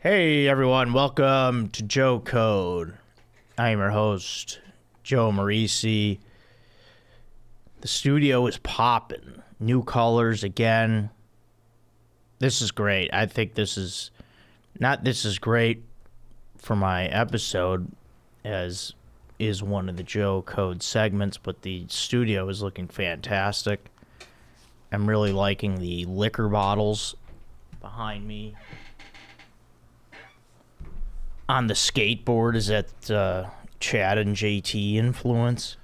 Hey everyone, welcome to Joe Code. I am your host, Joe Marrese. The studio is popping. New colors again. This is great. I think this is great for my episode, as is one of the Joe Code segments, but the studio is looking fantastic. I'm really liking the liquor bottles behind me. On the skateboard, is that Chad and JT influence?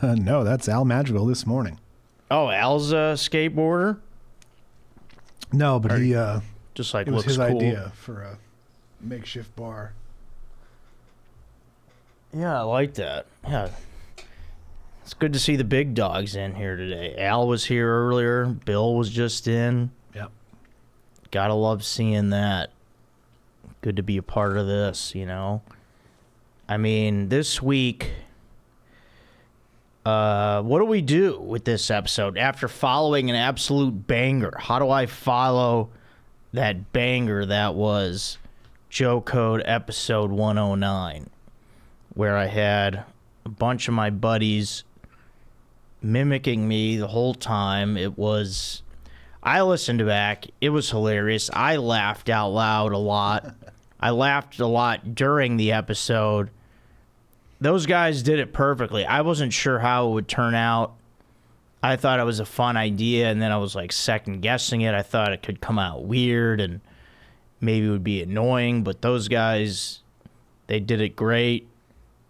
No, that's Al Madrigal this morning. Oh, Al's a skateboarder? No, but he Just like it was looks his cool. idea for a makeshift bar. Yeah, I like that. Yeah. It's good to see the big dogs in here today. Al was here earlier. Bill was just in. Yep. Gotta love seeing that. Good to be a part of this, you know? I mean, this week, what do we do with this episode after following an absolute banger? How do I follow that banger that was Joe Code episode 109, where I had a bunch of my buddies mimicking me the whole time? I listened back. It was hilarious. I laughed out loud a lot. I laughed a lot during the episode. Those guys did it perfectly. I wasn't sure how it would turn out. I thought it was a fun idea, and then I was like second guessing it. I thought it could come out weird and maybe it would be annoying, but those guys, they did it great.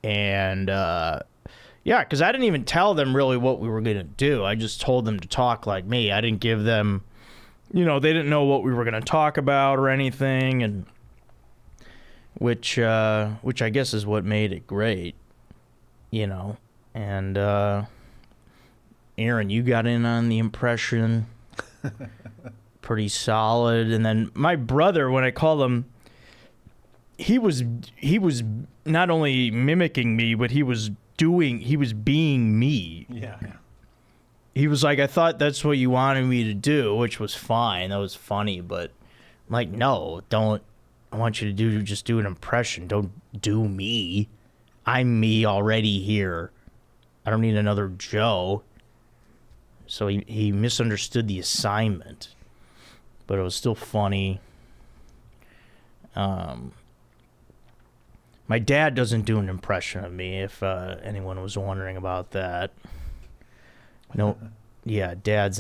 And yeah, because I didn't even tell them really what we were going to do. I just told them to talk like me. I didn't give them, they didn't know what we were going to talk about or anything, and which I guess is what made it great, And Aaron, you got in on the impression, pretty solid. And then my brother, when I called him, he was not only mimicking me, but he was being me. Yeah. He was like, I thought that's what you wanted me to do, which was fine. That was funny, but I'm like, no, don't. I want you to just do an impression. Don't do me. I'm me already here. I don't need another Joe. So he misunderstood the assignment, but it was still funny. My dad doesn't do an impression of me, if anyone was wondering about that. No, yeah, Dad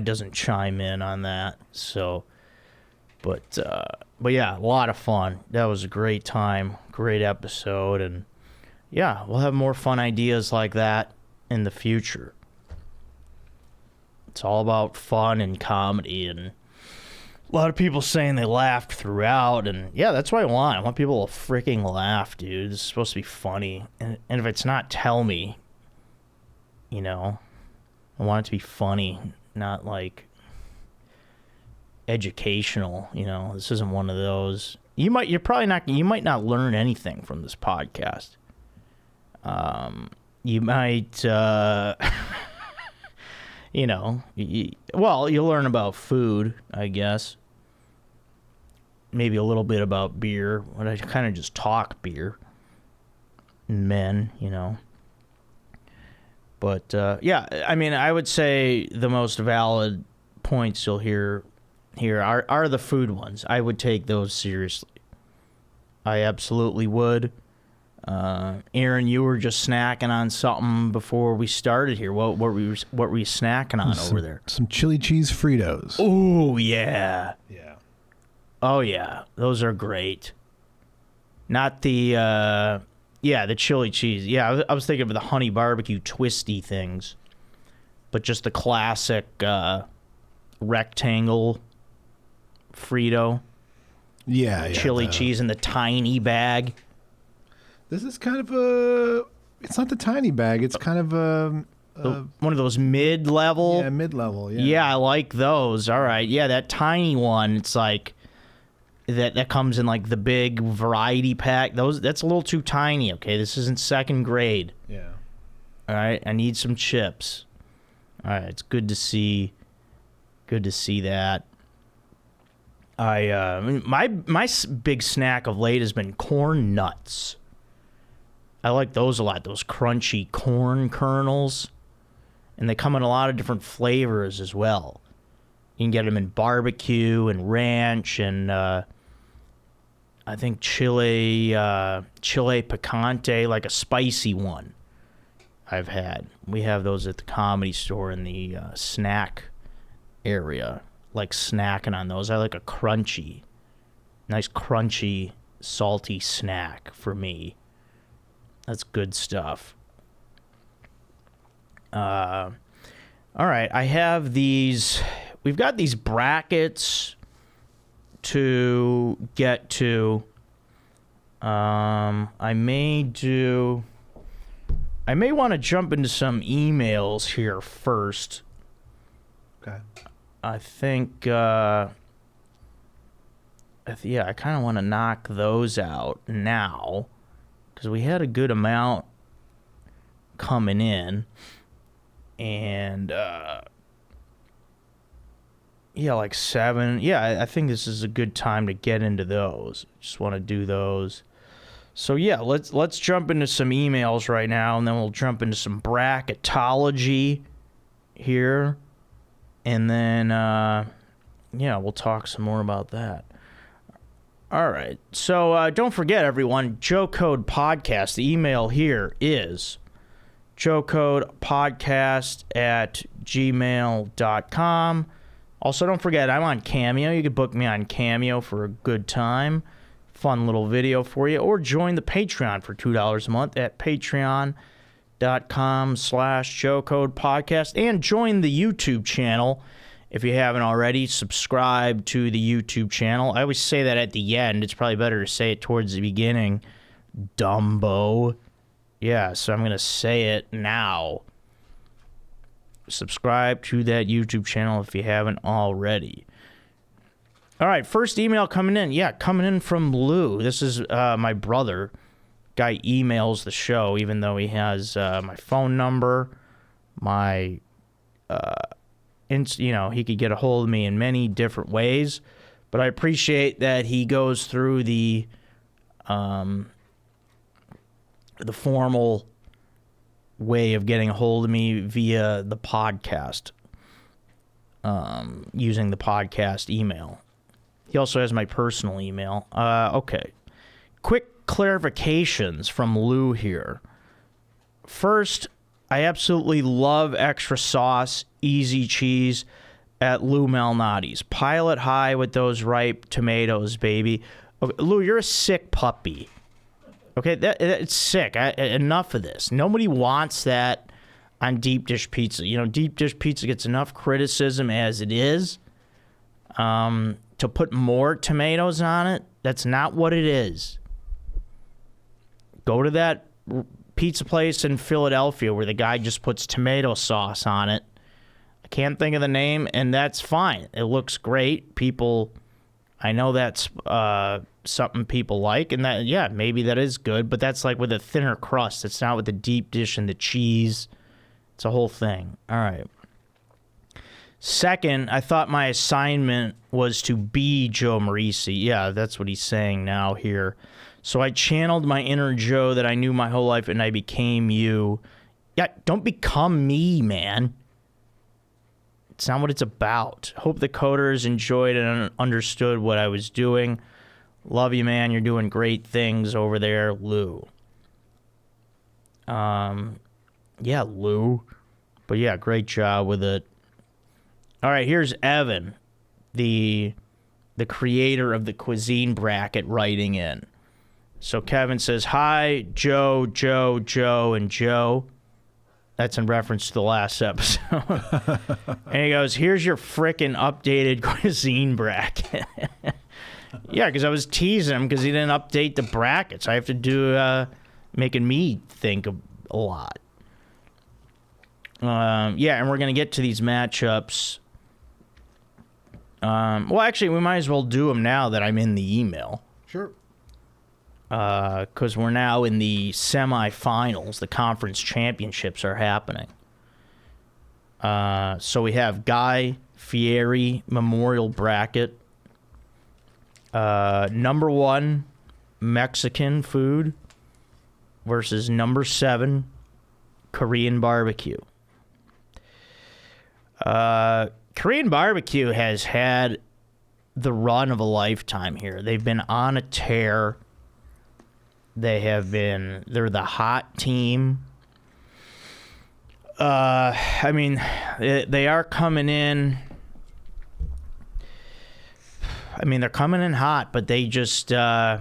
doesn't chime in on that. So, but yeah, a lot of fun. That was a great time, great episode, and yeah, we'll have more fun ideas like that in the future. It's all about fun and comedy, and a lot of people saying they laughed throughout, and yeah, that's what I want. I want people to freaking laugh, dude. This is supposed to be funny, and if it's not, tell me. I want it to be funny, not like educational. This isn't one of those. You might not learn anything from this podcast. You might, you'll learn about food, I guess. Maybe a little bit about beer, but I kind of just talk beer and men, But, yeah, I mean, I would say the most valid points you'll hear here are the food ones. I would take those seriously. I absolutely would. Aaron, you were just snacking on something before we started here. What were you snacking on over there? Some chili cheese Fritos. Oh, yeah. Yeah. Oh, yeah. Those are great. Not the, the chili cheese. Yeah, I was thinking of the honey barbecue twisty things. But just the classic rectangle Frito. Yeah. Chili cheese in the tiny bag. This is kind of it's not the tiny bag. It's kind of one of those mid-level. Yeah, mid-level. Yeah. Yeah, I like those. All right. Yeah, that tiny one. It's like that comes in like the big variety pack. That's a little too tiny. Okay, this isn't second grade. Yeah. All right. I need some chips. All right. It's good to see. Good to see that. Big snack of late has been corn nuts. I like those a lot. Those crunchy corn kernels, and they come in a lot of different flavors as well. You can get them in barbecue and ranch and I think chile picante, like a spicy one. I've had. We have those at the Comedy Store in the snack area. Like snacking on those. I like a nice crunchy, salty snack for me. That's good stuff. All right, I have these. We've got these brackets to get to. I may want to jump into some emails here first. Okay. I think, I kind of want to knock those out now because we had a good amount coming in. And, like 7. Yeah, I think this is a good time to get into those. Just want to do those. So, yeah, let's jump into some emails right now, and then we'll jump into some bracketology here. And then, we'll talk some more about that. All right. So don't forget, everyone, Joe Code Podcast. The email here is joecodepodcast@gmail.com. Also, don't forget, I'm on Cameo. You can book me on Cameo for a good time. Fun little video for you. Or join the Patreon for $2 a month at patreon.com/JoeCodePodcast. And join the YouTube channel if you haven't already. Subscribe to the YouTube channel. I always say that at the end. It's probably better to say it towards the beginning. Dumbo. Yeah, so I'm going to say it now. Subscribe to that YouTube channel if you haven't already. All right, first email coming in. Yeah, coming in from Lou. This is my brother. Guy emails the show, even though he has my phone number, my, he could get a hold of me in many different ways. But I appreciate that he goes through the formal way of getting a hold of me via the podcast, using the podcast email. He also has my personal email. Okay. Quick clarifications from Lou here. First, I absolutely love extra sauce, easy cheese at Lou Malnati's. Pile it high with those ripe tomatoes, baby. Okay, Lou, you're a sick puppy. Okay, it's sick. Enough of this. Nobody wants that on deep dish pizza. You know, deep dish pizza gets enough criticism as it is. To put more tomatoes on it, that's not what it is. Go to that pizza place in Philadelphia where the guy just puts tomato sauce on it. I can't think of the name, and that's fine. It looks great. I know that's something people like, and that, yeah, maybe that is good, but that's like with a thinner crust. It's not with the deep dish and the cheese. It's a whole thing. All right. Second, I thought my assignment was to be Joe Marrese. Yeah, that's what he's saying now here. So I channeled my inner Joe that I knew my whole life, and I became you. Yeah, don't become me, man. It's not what it's about. Hope the coders enjoyed and understood what I was doing. Love you, man. You're doing great things over there, Lou. Yeah, Lou. But yeah, great job with it. All right, here's Evan, the creator of the Cuisine bracket, writing in. So Kevin says, hi, Joe, and Joe. That's in reference to the last episode. And he goes, here's your frickin' updated Cuisine bracket. Yeah, because I was teasing him because he didn't update the brackets. I have to do, making me think a lot. Yeah, and we're going to get to these matchups. Well, actually, we might as well do them now that I'm in the email. Sure. Because we're now in the semifinals. The conference championships are happening. So we have Guy Fieri Memorial Bracket. Number 1, Mexican food versus number 7, Korean barbecue. Korean barbecue has had the run of a lifetime here. They've been on a tear. They're the hot team. I mean, they are coming in. I mean, they're coming in hot, but they just, they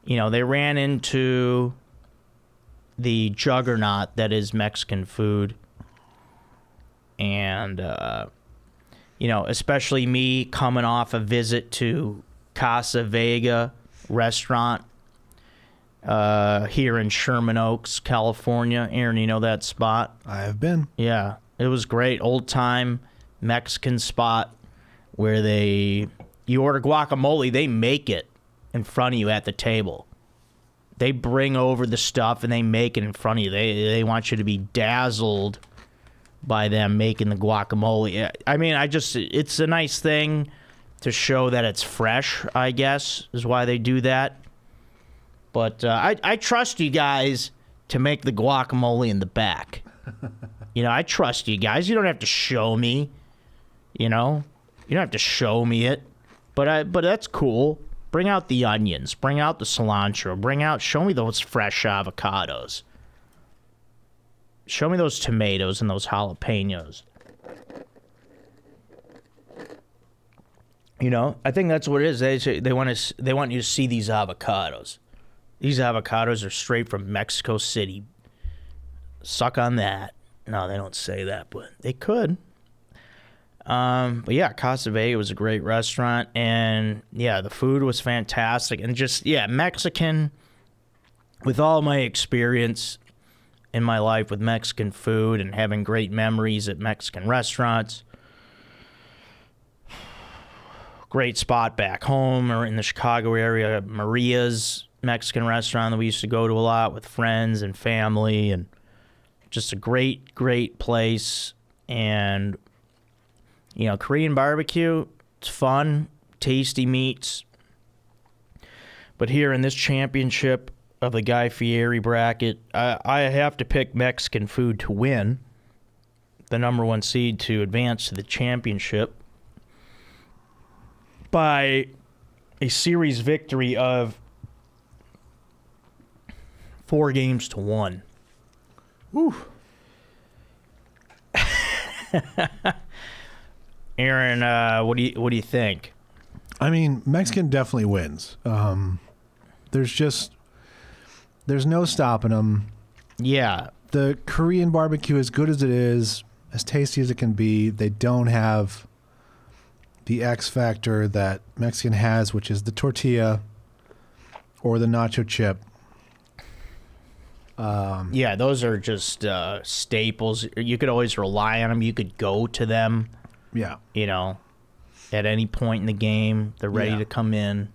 ran into the juggernaut that is Mexican food. And, especially me coming off a visit to Casa Vega restaurant here in Sherman Oaks, California. Aaron, you know that spot? I have been. Yeah, it was great. Old-time Mexican spot where you order guacamole, they make it in front of you at the table. They bring over the stuff and they make it in front of you. They want you to be dazzled by them making the guacamole. I mean, it's a nice thing to show that it's fresh, I guess, is why they do that. But I trust you guys to make the guacamole in the back. I trust you guys. You don't have to show me, You don't have to show me it. But that's cool. Bring out the onions. Bring out the cilantro. Show me those fresh avocados. Show me those tomatoes and those jalapenos. I think that's what it is. They want you to see these avocados. These avocados are straight from Mexico City. Suck on that. No, they don't say that, but they could. But yeah, Casa Vega was a great restaurant, and yeah, the food was fantastic, and just Mexican. With all my experience in my life with Mexican food and having great memories at Mexican restaurants, great spot back home or in the Chicago area, Marrese Mexican restaurant that we used to go to a lot with friends and family, and just a great place. And Korean barbecue, it's fun, tasty meats. But here in this championship of the Guy Fieri bracket, I have to pick Mexican food to win, the number 1 seed to advance to the championship by a series victory of 4-1. Woo. Aaron, what do you think? I mean, Mexican definitely wins. There's no stopping them. Yeah. The Korean barbecue, as good as it is, as tasty as it can be, they don't have the X factor that Mexican has, which is the tortilla or the nacho chip. Yeah, those are just staples. You could always rely on them. You could go to them. Yeah. At any point in the game, they're ready to come in.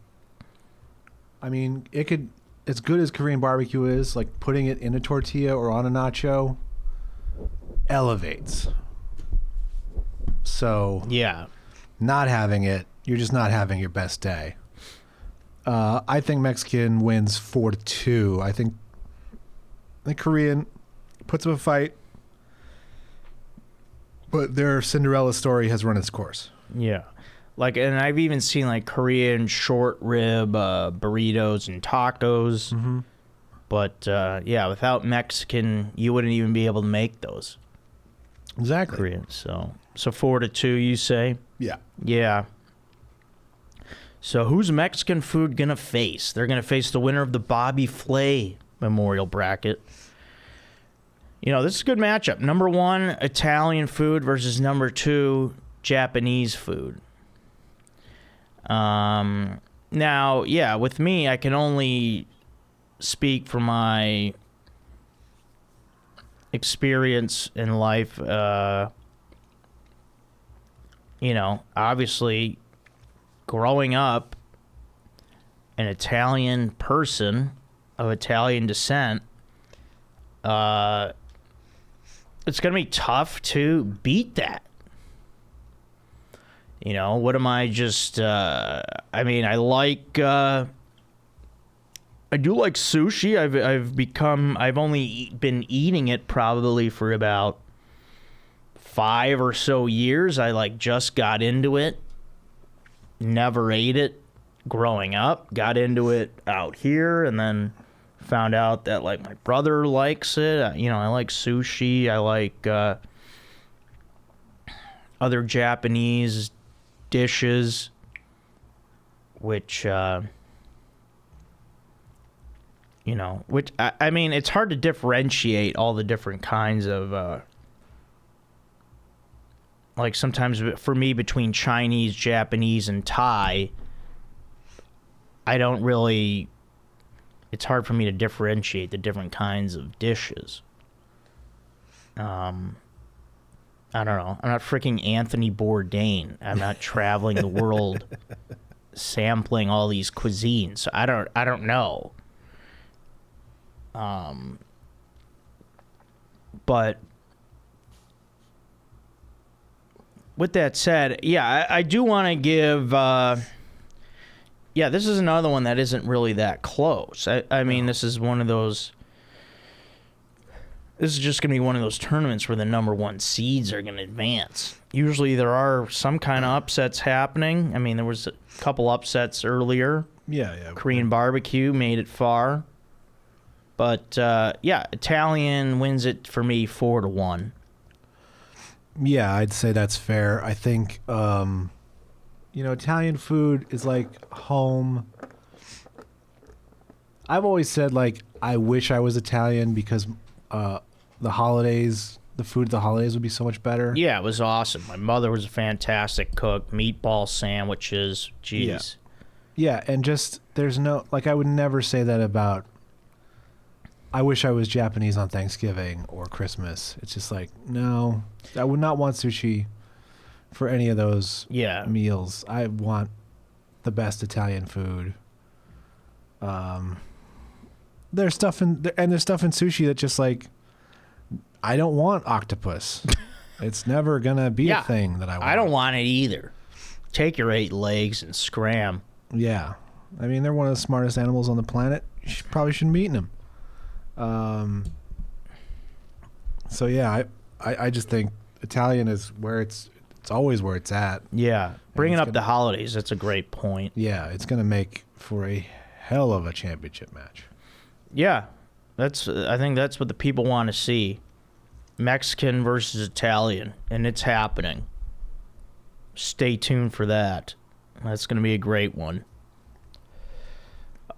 I mean, as good as Korean barbecue is, like putting it in a tortilla or on a nacho elevates. So yeah, not having it, you're just not having your best day. I think Mexican wins 4-2. I think the Korean puts up a fight, but their Cinderella story has run its course. Yeah. And I've even seen Korean short rib burritos and tacos. Mm-hmm. But without Mexican, you wouldn't even be able to make those. Exactly. Korean. So 4-2, you say? Yeah. Yeah. So who's Mexican food gonna face? They're gonna face the winner of the Bobby Flay Memorial Bracket. This is a good matchup. Number 1, Italian food versus number 2, Japanese food. Now, with me, I can only speak from my experience in life. Obviously, growing up an Italian person of Italian descent, it's going to be tough to beat that. You know, what am I just, I mean, I do like sushi. I've only been eating it probably for about 5 or so years. I like just got into it. Never ate it growing up. Got into it out here and then found out that like my brother likes it. You know, I like sushi. I like other Japanese dishes, which you know, which I mean, it's hard to differentiate all the different kinds of like sometimes for me between Chinese, Japanese, and Thai, I don't really, it's hard for me to differentiate the different kinds of dishes. I don't know. I'm not freaking Anthony Bourdain. I'm not traveling the world sampling all these cuisines. I don't know. But with that said, yeah, I do want to give. Yeah, this is another one that isn't really that close. I mean, this is one of those. This is just going to be one of those tournaments where the number one seeds are going to advance. Usually there are some kind of upsets happening. I mean, there was a couple upsets earlier. Yeah. Korean barbecue made it far. But, yeah, Italian wins it for me 4-1. Yeah, I'd say that's fair. I think, you know, Italian food is like home. I've always said, like, I wish I was Italian because the holidays, the food at the holidays would be so much better. Yeah, it was awesome. My mother was a fantastic cook. Meatball sandwiches, jeez. Yeah, and just, there's no, like, I would never say that about, I wish I was Japanese on Thanksgiving or Christmas. It's just like, no, I would not want sushi for any of those meals. I want the best Italian food. There's stuff in sushi that just like, I don't want octopus. It's never gonna be a thing that I want. I don't want it either. Take your 8 legs and scram. Yeah, I mean they're one of the smartest animals on the planet. You probably shouldn't be eating them. So yeah, I just think Italian is where it's always where it's at. Yeah, bringing up the holidays. That's a great point. Yeah, it's gonna make for a hell of a championship match. Yeah, I think that's what the people want to see. Mexican versus Italian, and it's happening. Stay tuned for that. That's going to be a great one.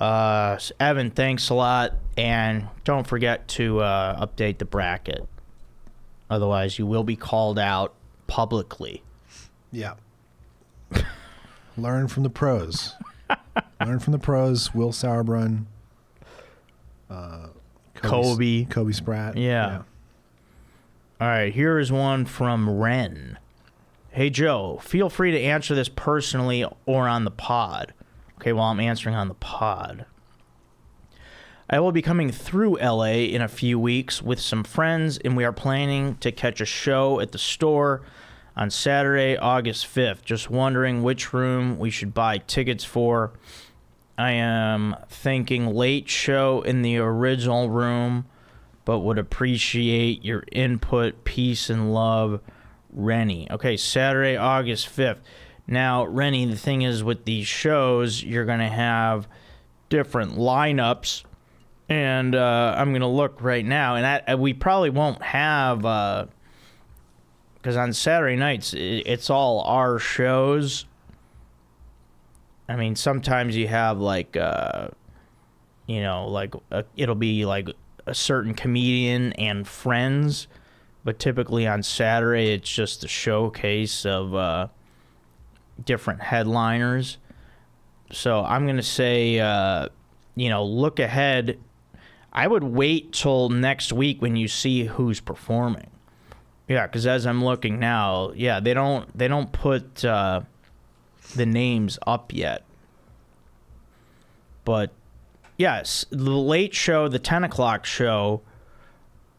Evan, thanks a lot, and don't forget to update the bracket. Otherwise, you will be called out publicly. Yeah. Learn from the pros. Learn from the pros. Will Sauerbrunn. Kobe Spratt. Yeah. All right, here is one from Ren. Hey, Joe, feel free to answer this personally or on the pod. Okay, well, I'm answering on the pod. I will be coming through LA in a few weeks with some friends, and we are planning to catch a show at the store on Saturday, August 5th. Just wondering which room we should buy tickets for. I am thinking late show in the original room, but would appreciate your input. Peace and love, Rennie. Okay, Saturday, August 5th. Now, Rennie, the thing is with these shows, you're going to have different lineups, and I'm going to look right now, and we probably won't have, because on Saturday nights, it's all our shows. I mean, sometimes you have, like, you know, like, it'll be, like, a certain comedian and friends, but typically on Saturday it's just a showcase of different headliners. So I'm gonna say, you know, look ahead. I would wait till next week when you see who's performing. Yeah, because as I'm looking now, yeah, they don't put the names up yet, but. Yes, the late show, the 10 o'clock show,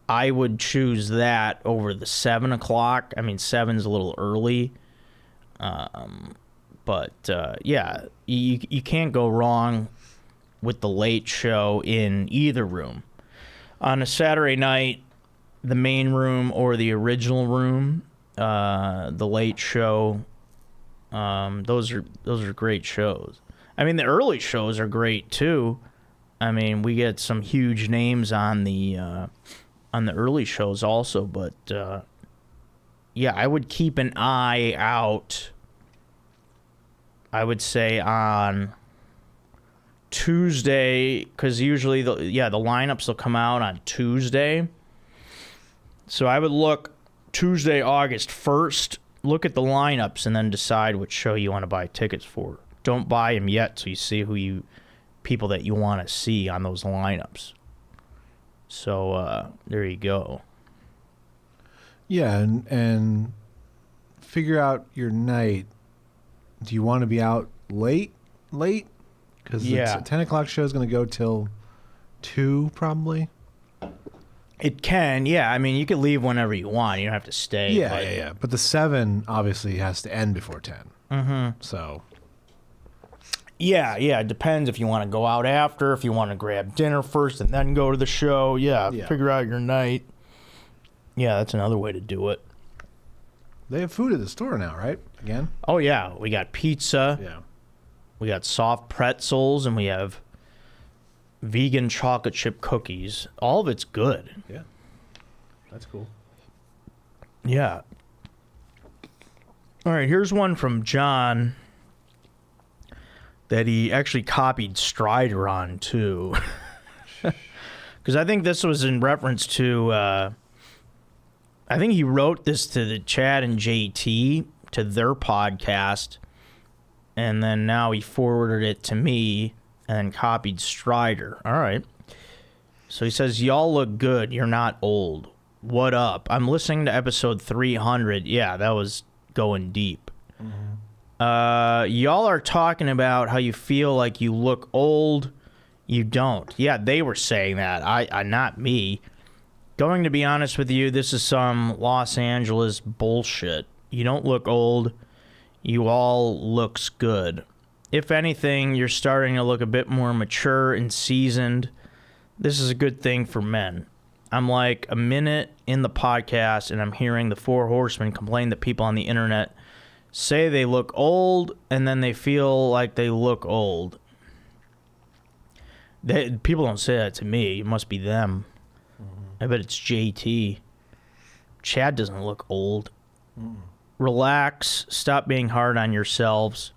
I would choose that over the 7 o'clock. I mean, 7's a little early. Yeah, you can't go wrong with the late show in either room. On a Saturday night, the main room or the original room, the late show, those are great shows. I mean, the early shows are great too. I mean, we get some huge names on the early shows also, but yeah, I would keep an eye out. I would say on Tuesday, because usually the lineups will come out on Tuesday. So I would look Tuesday, August 1st, look at the lineups, and then decide which show you want to buy tickets for. Don't buy them yet so you see people that you want to see on those lineups. So there you go. Yeah, and figure out your night. Do you want to be out late? Because the 10 o'clock show is going to go till 2 probably. It can, yeah. I mean, you can leave whenever you want. You don't have to stay. Yeah. But the 7 obviously has to end before 10. Mm-hmm. So. Yeah. It depends if you want to go out after, if you want to grab dinner first and then go to the show. Yeah. Figure out your night. Yeah, that's another way to do it. They have food at the store now, right? Again? Oh, yeah. We got pizza. Yeah. We got soft pretzels, and we have vegan chocolate chip cookies. All of it's good. Yeah. That's cool. Yeah. All right, here's one from John that he actually copied Strider on, too. Because I think this was in reference to... I think he wrote this to the Chad and JT, to their podcast, and then now he forwarded it to me and then copied Strider. All right. So he says, y'all look good. You're not old. What up? I'm listening to episode 300. Yeah, that was going deep. Mm-hmm. Y'all are talking about how you feel like you look old. You don't. Yeah, they were saying that. I not me. Going to be honest with you, this is some Los Angeles bullshit. You don't look old. You all looks good. If anything, you're starting to look a bit more mature and seasoned. This is a good thing for men. I'm like a minute in the podcast, and I'm hearing the Four Horsemen complain that people on the internet say they look old, and then they feel like they look old. People don't say that to me. It must be them. I bet it's JT. Chad doesn't look old. Relax. Stop being hard on yourselves.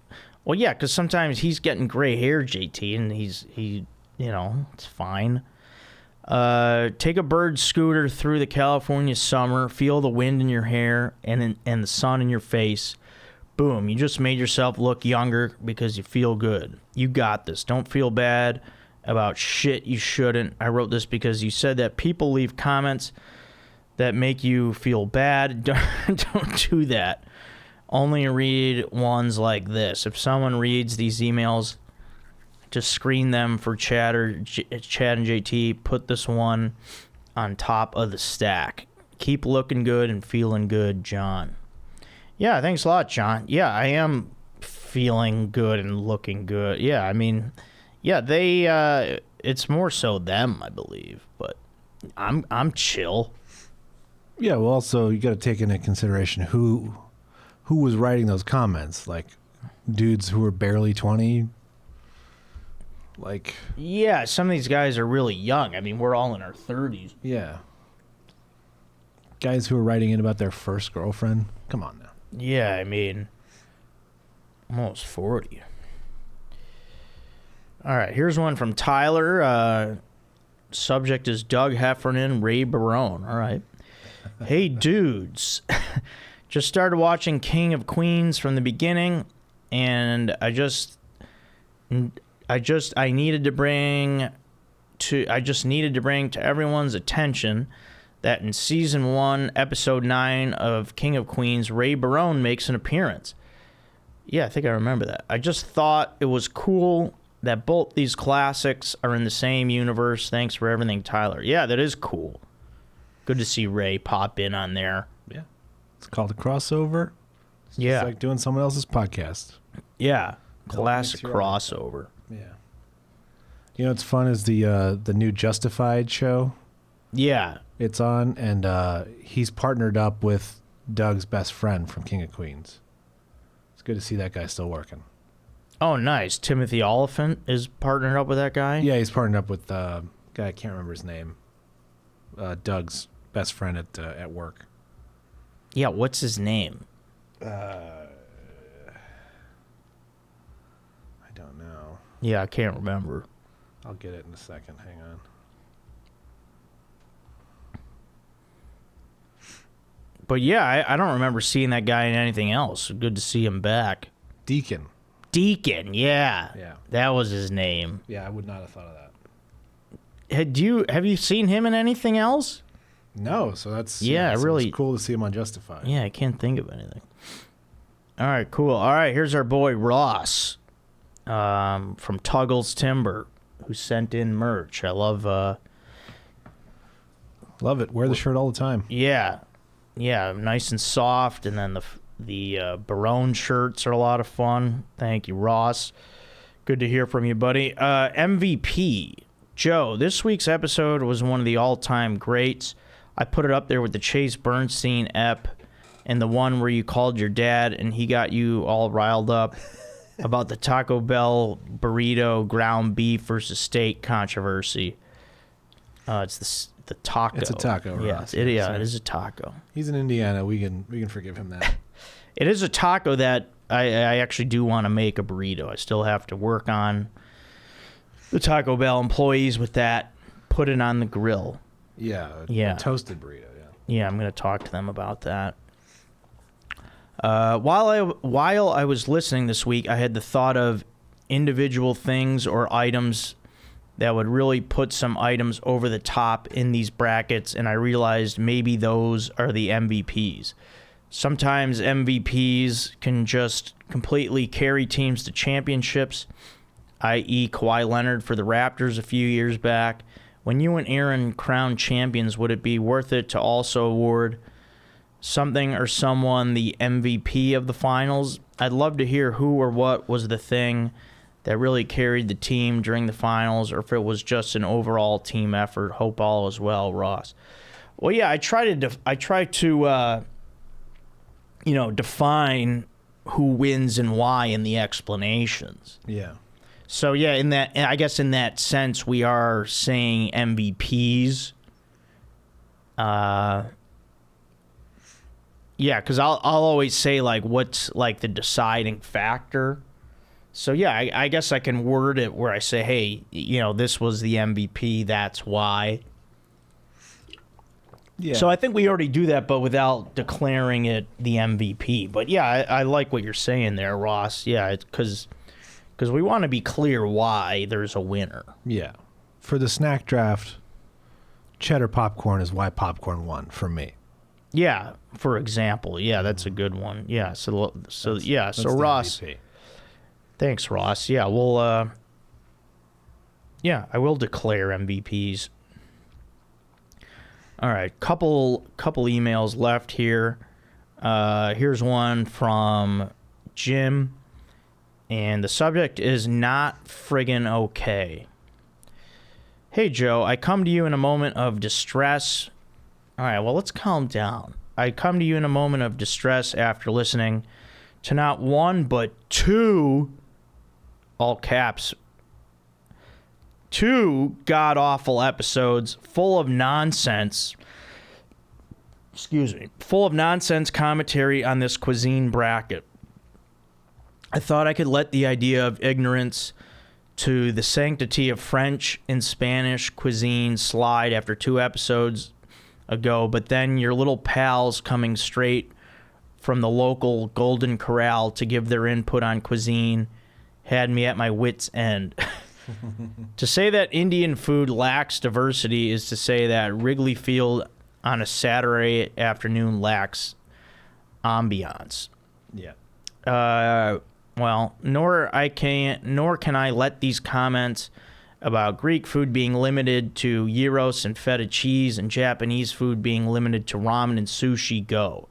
Well, yeah, because sometimes he's getting gray hair, JT, and he it's fine. Take a bird scooter through the California summer. Feel the wind in your hair and the sun in your face. Boom, you just made yourself look younger because you feel good. You got this. Don't feel bad about shit you shouldn't. I wrote this because you said that people leave comments that make you feel bad. Don't do that. Only read ones like this. If someone reads these emails, just screen them for Chad and JT. Put this one on top of the stack. Keep looking good and feeling good, John. Yeah, thanks a lot, John. Yeah, I am feeling good and looking good. Yeah, I mean... Yeah, they. It's more so them, I believe, but I'm chill. Yeah, well, also you got to take into consideration who was writing those comments, like dudes who were barely 20. Like. Yeah, some of these guys are really young. I mean, we're all in our 30s. Yeah. Guys who are writing in about their first girlfriend. Come on now. Yeah, I mean, almost 40. All right, here's one from Tyler. Subject is Doug Heffernan, Ray Barone. All right. Hey, dudes. Just started watching King of Queens from the beginning, and I just needed to bring to everyone's attention that in season 1, episode 9 of King of Queens, Ray Barone makes an appearance. Yeah, I think I remember that. I just thought it was cool that both these classics are in the same universe. Thanks for everything, Tyler. Yeah, that is cool. Good to see Ray pop in on there. Yeah. It's called a crossover. Yeah. It's like doing someone else's podcast. Yeah. No, Classic it's your crossover. Yeah. You know what's fun is the new Justified show. Yeah. It's on, and he's partnered up with Doug's best friend from King of Queens. It's good to see that guy still working. Oh, nice. Timothy Oliphant is partnered up with that guy? Yeah, he's partnered up with guy I can't remember his name. Doug's best friend at work. Yeah, what's his name? I don't know. Yeah, I can't remember. I'll get it in a second. Hang on. But yeah, I don't remember seeing that guy in anything else. Good to see him back. Deacon. Deacon, yeah. Yeah. That was his name. Yeah, I would not have thought of that. Have you seen him in anything else? No, so that's Yeah, so really- it's cool to see him on Justified. Yeah, I can't think of anything. All right, cool. All right, here's our boy Ross from Tuggles Timber, who sent in merch. I love Love it. Wear the shirt all the time. yeah, nice and soft, and then the Barone shirts are a lot of fun. Thank you, Ross. Good to hear from you, buddy. MVP Joe, this week's episode was one of the all-time greats. I put it up there with the Chase Bernstein ep and the one where you called your dad and he got you all riled up about the Taco Bell burrito ground beef versus steak controversy. It's the taco. It's a taco, Yeah, Ross. it is a taco. He's in Indiana. We can forgive him that. It is a taco that I actually do want to make a burrito. I still have to work on the Taco Bell employees with that. Put it on the grill. Yeah. Yeah. A toasted burrito. Yeah. Yeah, I'm going to talk to them about that. While I was listening this week, I had the thought of individual things or items that would really put some items over the top in these brackets, and I realized maybe those are the MVPs. Sometimes MVPs can just completely carry teams to championships, i.e. Kawhi Leonard for the Raptors a few years back. When you and Aaron crowned champions, would it be worth it to also award something or someone the MVP of the finals? I'd love to hear who or what was the thing that really carried the team during the finals, or if it was just an overall team effort. Hope all is well, Ross. Well, yeah, I try to define who wins and why in the explanations. Yeah. So yeah, in that sense, we are saying MVPs. Yeah, because I'll always say like what's like the deciding factor. So yeah, I guess I can word it where I say, hey, this was the MVP, that's why. Yeah. So I think we already do that, but without declaring it the MVP. But yeah, I like what you're saying there, Ross. Yeah, because we want to be clear why there's a winner. Yeah. For the snack draft, cheddar popcorn is why popcorn won for me. Yeah, for example. Yeah, that's a good one. Yeah, so That's so the Ross. MVP. Thanks, Ross. Yeah, we'll I will declare MVPs. All right, couple emails left here. Here's one from Jim, and the subject is not friggin' okay. Hey, Joe, I come to you in a moment of distress. All right, well, let's calm down. I come to you in a moment of distress after listening to not one, but two, all caps, two god-awful episodes full of nonsense. Full of nonsense commentary on this cuisine bracket. I thought I could let the idea of ignorance to the sanctity of French and Spanish cuisine slide after 2 episodes ago, but then your little pals coming straight from the local Golden Corral to give their input on cuisine had me at my wit's end. To say that Indian food lacks diversity is to say that Wrigley Field on a Saturday afternoon lacks ambiance. Yeah. Well, nor can I let these comments about Greek food being limited to gyros and feta cheese and Japanese food being limited to ramen and sushi go.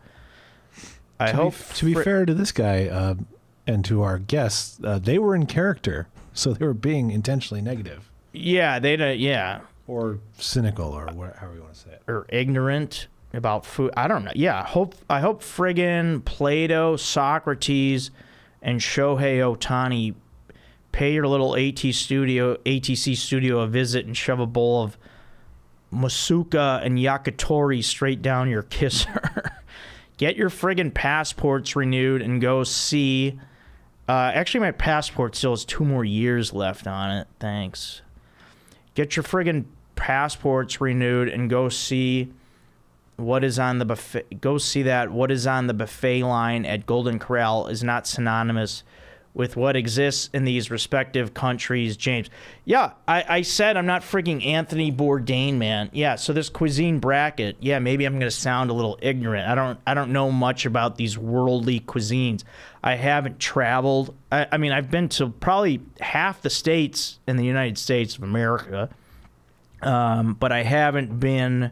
I hope to be fair to this guy and to our guests, they were in character, so they were being intentionally negative. Yeah, yeah. Or cynical, or however you want to say it. Or ignorant about food. I don't know. Yeah, I hope friggin' Plato, Socrates, and Shohei Ohtani pay your little ATC studio a visit and shove a bowl of Masuka and Yakitori straight down your kisser. Get your friggin' passports renewed and go see. Actually, my passport still has 2 more years left on it. Thanks. Get your friggin' passports renewed and go see what is on the buffet. Go see that what is on the buffet line at Golden Corral is not synonymous with what exists in these respective countries, James. Yeah, I said I'm not freaking Anthony Bourdain, man. Yeah, so this cuisine bracket, yeah, maybe I'm going to sound a little ignorant. I don't know much about these worldly cuisines. I haven't traveled. I mean, I've been to probably half the states in the United States of America, but I haven't been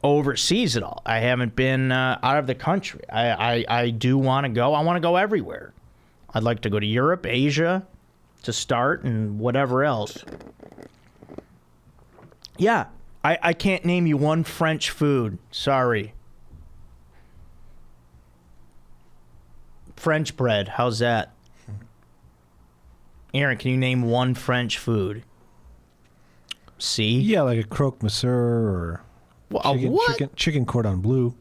overseas at all. I haven't been out of the country. I do want to go. I want to go everywhere. I'd like to go to Europe, Asia to start, and whatever else. Yeah, I can't name you one French food. Sorry. French bread, how's that? Aaron, can you name one French food? See? Yeah, like a croque monsieur or chicken cordon bleu.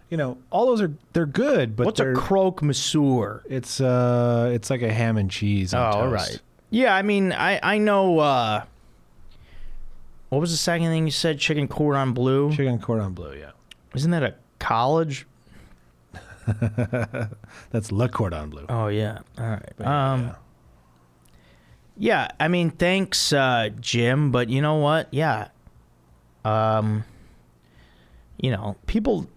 You know, all those they're good, but what's a croque monsieur? It's like a ham and cheese on toast. All right. Yeah, I mean, I know. What was the second thing you said? Chicken cordon bleu. Chicken cordon bleu, yeah. Isn't that a college? That's Le Cordon Bleu. Oh yeah. All right. Yeah. I mean, thanks, Jim. But you know what? Yeah. You know, people.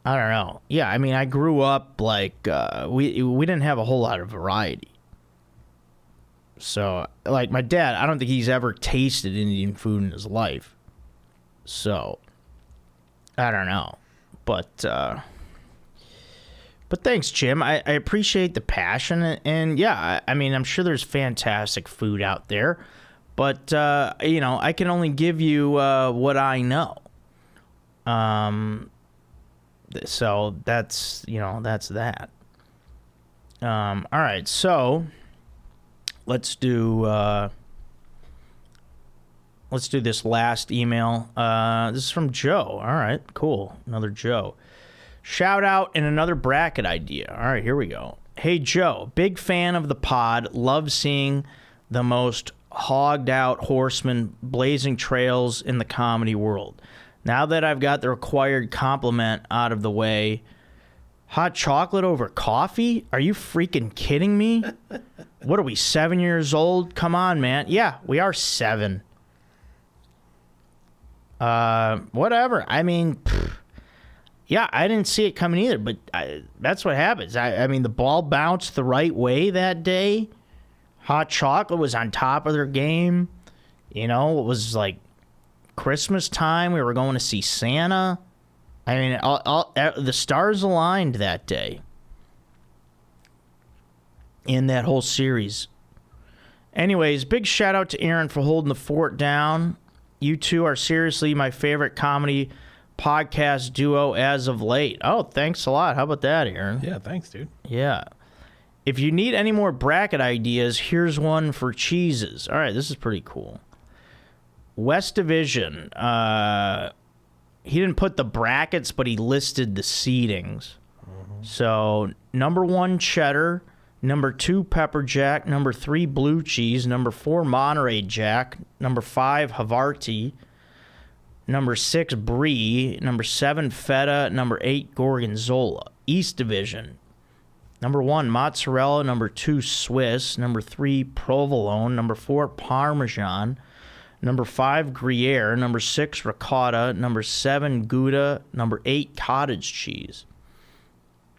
I don't know. Yeah, I mean, I grew up like we didn't have a whole lot of variety. So, like my dad, I don't think he's ever tasted Indian food in his life. So, I don't know. But thanks, Jim. I appreciate the passion. And yeah, I mean, I'm sure there's fantastic food out there. But, you know, I can only give you what I know. So that's, you know, that's that. All right. So let's do this last email. This is from Joe. All right, cool. Another Joe. Shout out and another bracket idea. All right, here we go. Hey, Joe, big fan of the pod. Love seeing the most hogged out horsemen blazing trails in the comedy world. Now that I've got the required compliment out of the way, hot chocolate over coffee? Are you freaking kidding me? What are we, 7 years old? Come on, man. Yeah, we are 7. Whatever. I mean, yeah, I didn't see it coming either, but that's what happens. I mean, the ball bounced the right way that day. Hot chocolate was on top of their game. You know, it was like Christmas time. We were going to see Santa. I mean, the stars aligned that day in that whole series. Anyways, big shout out to Aaron for holding the fort down. You two are seriously my favorite comedy podcast duo as of late. Oh, thanks a lot. How about that, Aaron? Yeah, thanks, dude. Yeah. If you need any more bracket ideas, here's one for cheeses. All right, this is pretty cool. West Division. He didn't put the brackets, but he listed the seedings. Mm-hmm. So, number 1, cheddar. Number 2, pepper jack. Number 3, blue cheese. Number 4, Monterey Jack. Number 5, Havarti. Number 6, brie. Number 7, feta. Number 8, gorgonzola. East Division. Number 1, mozzarella. Number 2, Swiss. Number 3, provolone. Number 4, parmesan. Number 5, Gruyere. Number 6, ricotta. Number 7, Gouda. Number 8, cottage cheese.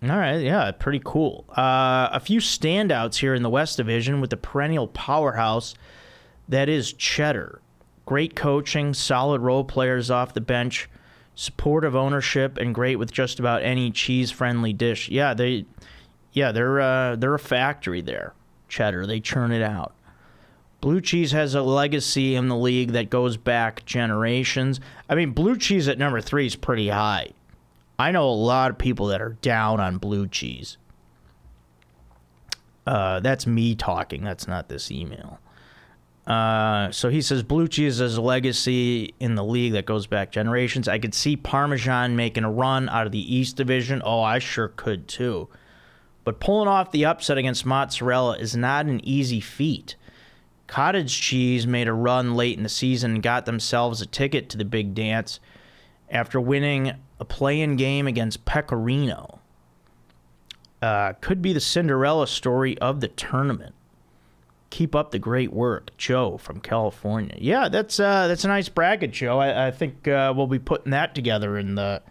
All right, yeah, pretty cool. A few standouts here in the West Division with the perennial powerhouse that is cheddar. Great coaching, solid role players off the bench. supportive ownership, and great with just about any cheese-friendly dish. Yeah, they're a factory there. Cheddar, they churn it out. Blue cheese has a legacy in the league that goes back generations. I mean, blue cheese at number 3 is pretty high. I know a lot of people that are down on blue cheese. That's me talking. That's not this email. So he says blue cheese has a legacy in the league that goes back generations. I could see Parmesan making a run out of the East Division. Oh, I sure could too. But pulling off the upset against mozzarella is not an easy feat. Cottage cheese made a run late in the season and got themselves a ticket to the big dance after winning a play-in game against Pecorino. Could be the Cinderella story of the tournament. Keep up the great work, Joe from California. Yeah, that's a nice bracket, Joe. I think we'll be putting that together in the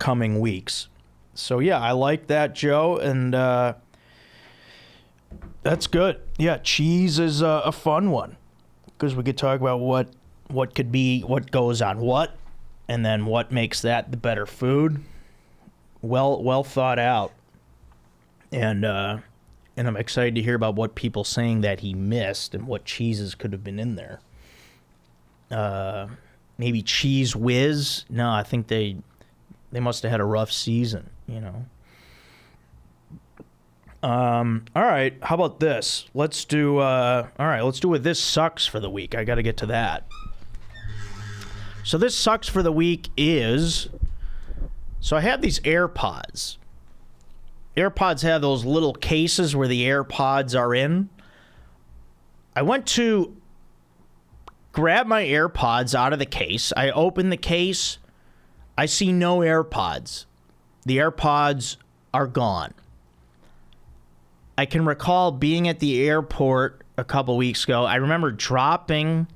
coming weeks. So yeah, I like that, Joe, and that's good. Yeah, cheese is a fun one because we could talk about what could be, what goes on what, and then what makes that the better food. Well thought out, and I'm excited to hear about what people saying that he missed and what cheeses could have been in there. Maybe Cheese Whiz. No, I think they must have had a rough season, you know. All right, how about this? Let's do what this sucks for the week. I got to get to that. So this sucks for the week is, so I have these AirPods. AirPods have those little cases where the AirPods are in. I went to grab my AirPods out of the case. I open the case. I see no AirPods. The AirPods are gone. I can recall being at the airport a couple weeks ago. I remember dropping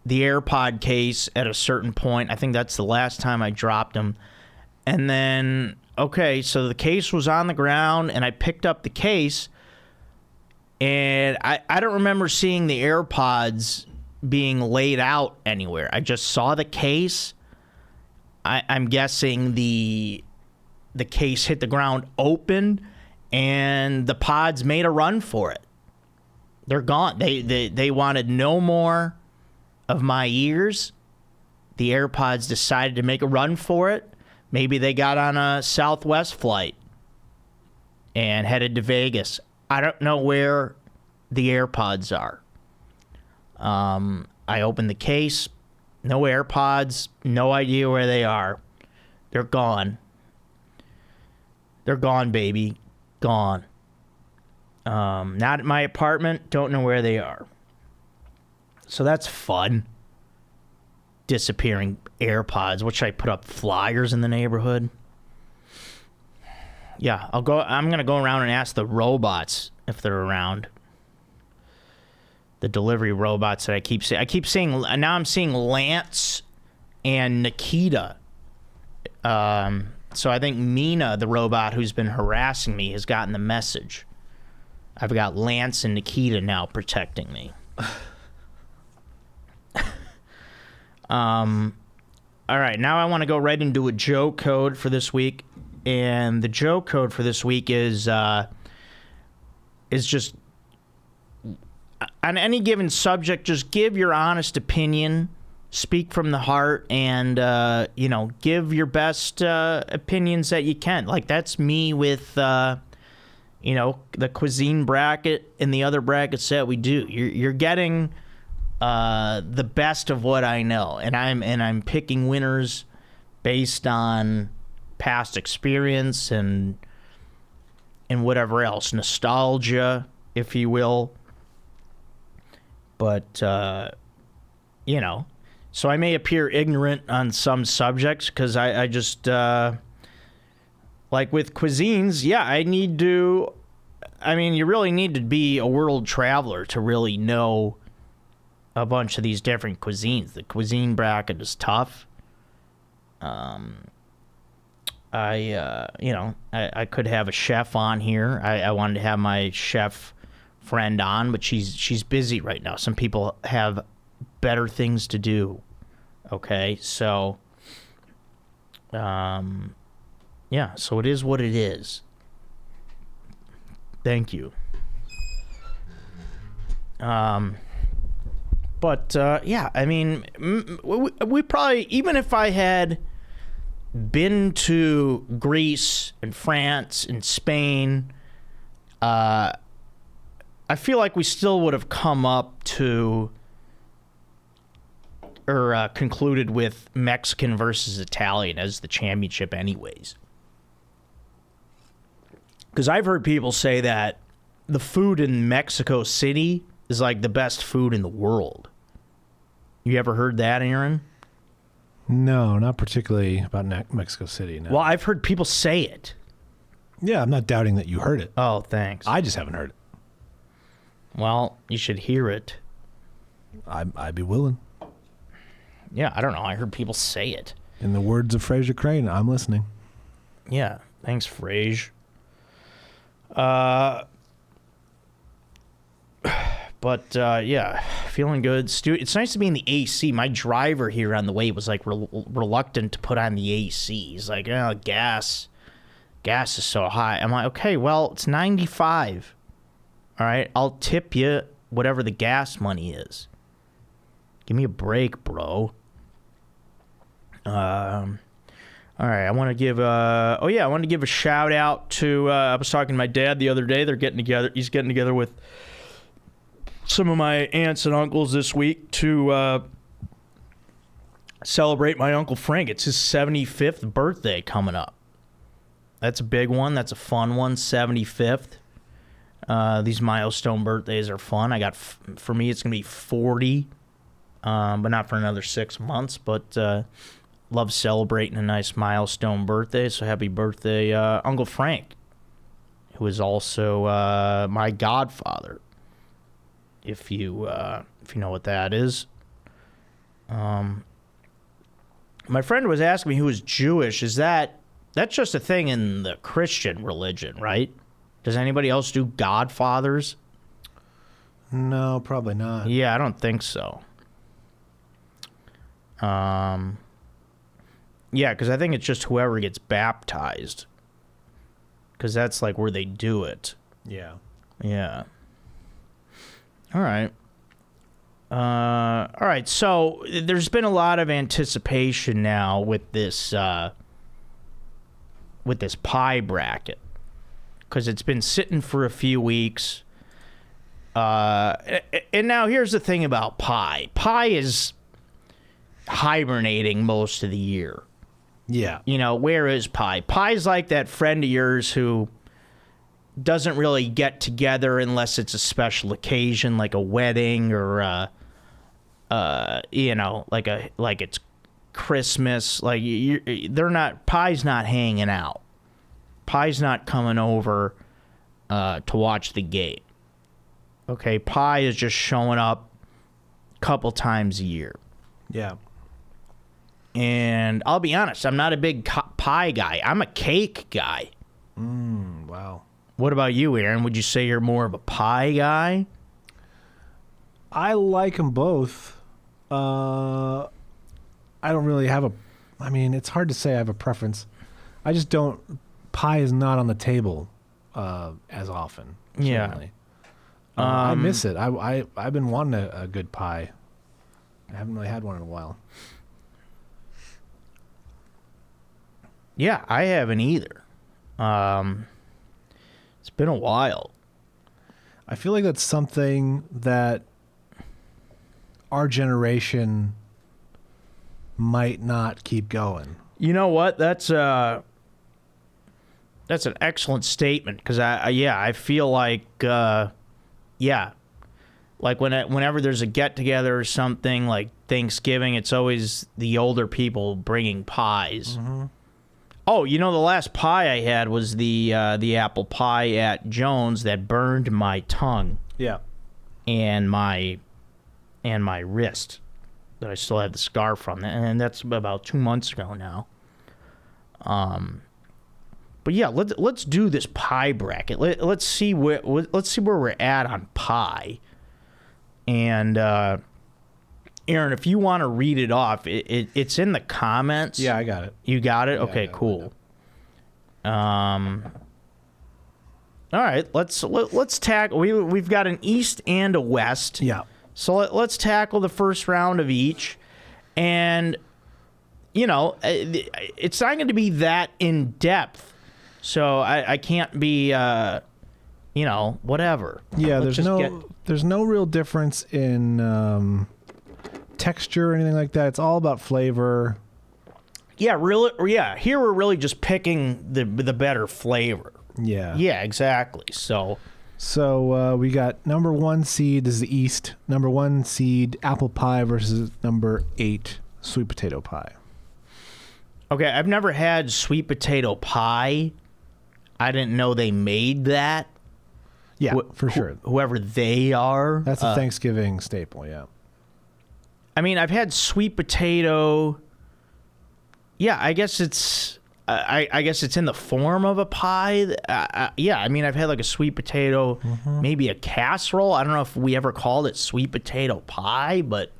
the AirPod case at a certain point. I think that's the last time I dropped them. And then, okay, so the case was on the ground, and I picked up the case, and I don't remember seeing the AirPods being laid out anywhere. I just saw the case. I'm guessing the case hit the ground, opened, and the pods made a run for it. They're gone. They wanted no more of my ears. The AirPods decided to make a run for it. Maybe they got on a Southwest flight and headed to Vegas. I don't know where the AirPods are. I opened the case. No AirPods. No idea where they are. They're gone. They're gone, baby. Gone. Not at my apartment. Don't know where they are. So that's fun. Disappearing AirPods. What should I put up? Flyers in the neighborhood? Yeah, I'm going to go around and ask the robots if they're around. The delivery robots that I keep seeing. Now I'm seeing Lance and Nikita. So I think Mina, the robot who's been harassing me, has gotten the message. I've got Lance and Nikita now protecting me. All right, now I want to go right into a Joe code for this week. And the Joe code for this week is just, on any given subject, just give your honest opinion, speak from the heart, and, give your best opinions that you can. Like, that's me with, the Cuisine bracket and the other brackets that we do. You're getting the best of what I know, and I'm picking winners based on past experience and whatever else, nostalgia, if you will. But so I may appear ignorant on some subjects because I just like with cuisines. Yeah, you really need to be a world traveler to really know a bunch of these different cuisines. The cuisine bracket is tough. I could have a chef on here. I wanted to have my chef friend on, but she's busy right now. Some people have better things to do Okay, so, yeah, so it is what it is. Thank you. But yeah, I mean, we probably, even if I had been to Greece and France and Spain, I feel like we still would have come up to or concluded with Mexican versus Italian as the championship anyways. Because I've heard people say that the food in Mexico City is like the best food in the world. You ever heard that, Aaron? No, not particularly about Mexico City. No. Well, I've heard people say it. Yeah, I'm not doubting that you heard it. Oh, thanks. I just haven't heard it. Well, you should hear it. I'd be willing. Yeah, I don't know. I heard people say it. In the words of Fraser Crane, I'm listening. Yeah, thanks, Frage. But yeah, feeling good. It's nice to be in the AC. My driver here on the way was like reluctant to put on the AC. He's like, oh, gas is so high. I'm like, okay, well, it's 95. All right, I'll tip you whatever the gas money is. Give me a break, bro. All right, I want to give I want to give a shout out to I was talking to my dad the other day. They're getting together. He's getting together with some of my aunts and uncles this week to celebrate my Uncle Frank. It's his 75th birthday coming up. That's a big one. That's a fun one, 75th. These milestone birthdays are fun. I got, for me, it's going to be 40, but not for another 6 months. But love celebrating a nice milestone birthday. So happy birthday, Uncle Frank, who is also my godfather. If you know what that is. My friend was asking me who is Jewish. That's just a thing in the Christian religion, right? Does anybody else do godfathers? No, probably not. Yeah, I don't think so. Yeah, because I think it's just whoever gets baptized. Because that's like where they do it. Yeah. Yeah. All right. All right. So there's been a lot of anticipation now with this pie bracket, because it's been sitting for a few weeks. And now here's the thing about pie. Pie is hibernating most of the year. Yeah. You know, where is pie? Pie's like that friend of yours who doesn't really get together unless it's a special occasion, like a wedding or like it's Christmas. Like Pie's not hanging out. Pie's not coming over to watch the game. Okay, Pie is just showing up a couple times a year. Yeah. And I'll be honest, I'm not a big pie guy. I'm a cake guy. Wow. What about you, Aaron? Would you say you're more of a pie guy? I like them both. I don't really have it's hard to say I have a preference. I just don't, pie is not on the table as often. Certainly. Yeah. I miss it. I've been wanting a good pie. I haven't really had one in a while. Yeah, I haven't either. It's been a while. I feel like that's something that our generation might not keep going. You know what? That's an excellent statement, because I feel like like whenever there's a get together or something like Thanksgiving, it's always the older people bringing pies. Mm-hmm. Oh, the last pie I had was the apple pie at Jones that burned my tongue. Yeah. And my wrist, that I still have the scar from, and that's about 2 months ago now. But yeah, let's do this pie bracket. Let's see where we're at on pie. And Aaron, if you want to read it off, it's in the comments. Yeah, I got it. You got it? Yeah, Okay, I got it. cool. All right, let's tackle. We've got an East and a West. Yeah. So let's tackle the first round of each, and it's not going to be that in depth. So I can't be whatever. Yeah, Let's there's no real difference in texture or anything like that. It's all about flavor. Yeah, really. Yeah, here we're really just picking the better flavor. Yeah. Yeah, exactly. So we got number 1 seed is the East. Number 1 seed apple pie versus number 8 sweet potato pie. okay, I've never had sweet potato pie. I didn't know they made that. Yeah, for sure. Whoever they are. That's a Thanksgiving staple, yeah. I mean, I've had sweet potato. Yeah, I guess it's. I guess it's in the form of a pie. Yeah, I mean, I've had like a sweet potato, maybe a casserole. I don't know if we ever called it sweet potato pie, but,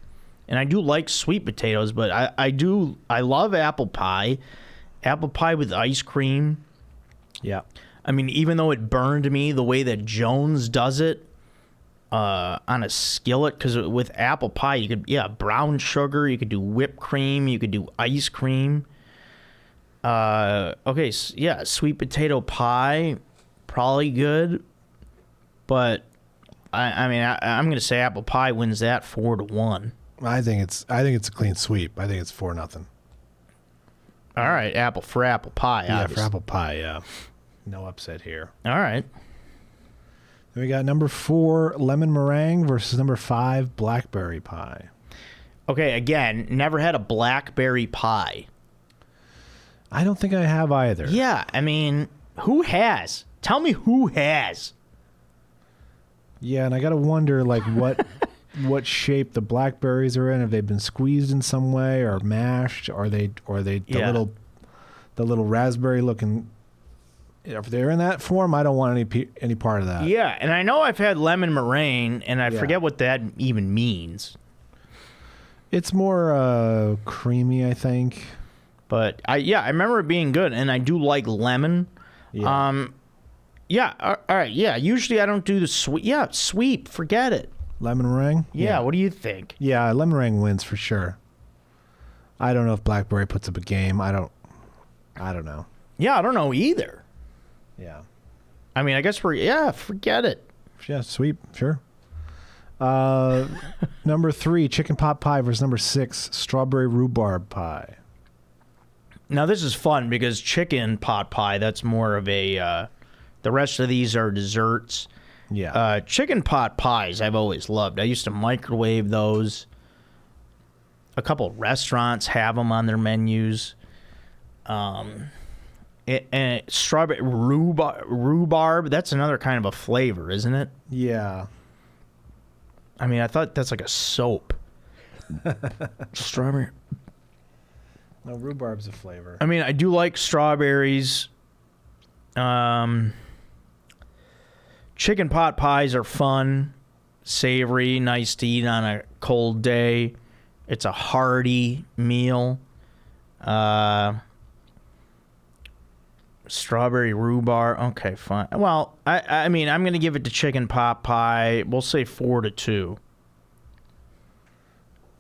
and I do like sweet potatoes, but I love apple pie with ice cream. Yeah. I mean, even though it burned me the way that Jones does it on a skillet, because with apple pie, you could, brown sugar, you could do whipped cream, you could do ice cream. Okay, sweet potato pie, probably good, but I mean, I'm gonna say apple pie wins that 4-1. I think it's a clean sweep. I think it's 4-0. All right, apple pie. Yeah, obviously. for apple pie, yeah. No upset here. All right. Then we got number 4 lemon meringue versus number 5 blackberry pie. Okay, again, never had a blackberry pie. I don't think I have either. Yeah, I mean, who has? Tell me who has. Yeah, and I gotta wonder like what shape the blackberries are in. Have they been squeezed in some way or mashed? Are they the little raspberry looking? If they're in that form, I don't want any part of that. Yeah, and I know I've had lemon meringue, and I forget what that even means. It's more creamy, I think. But I remember it being good, and I do like lemon. Yeah. All right. Yeah, usually I don't do the sweet. Yeah, sweep. Forget it. Lemon meringue? Yeah, what do you think? Yeah, lemon meringue wins for sure. I don't know if blackberry puts up a game. I don't know. Yeah, I don't know either. Yeah. I mean, I guess forget it. Yeah, sweep, sure. Number 3, chicken pot pie versus number 6, strawberry rhubarb pie. Now, this is fun because chicken pot pie, that's more of a... the rest of these are desserts. Yeah. Chicken pot pies I've always loved. I used to microwave those. A couple restaurants have them on their menus. And strawberry rhubarb, that's another kind of a flavor, isn't it? Yeah. I mean, I thought that's like a soap. Strawberry. No, rhubarb's a flavor. I mean, I do like strawberries. Chicken pot pies are fun, savory, nice to eat on a cold day. It's a hearty meal. Strawberry rhubarb. Okay, fine. Well, I mean, I'm going to give it to chicken pot pie. We'll say 4-2.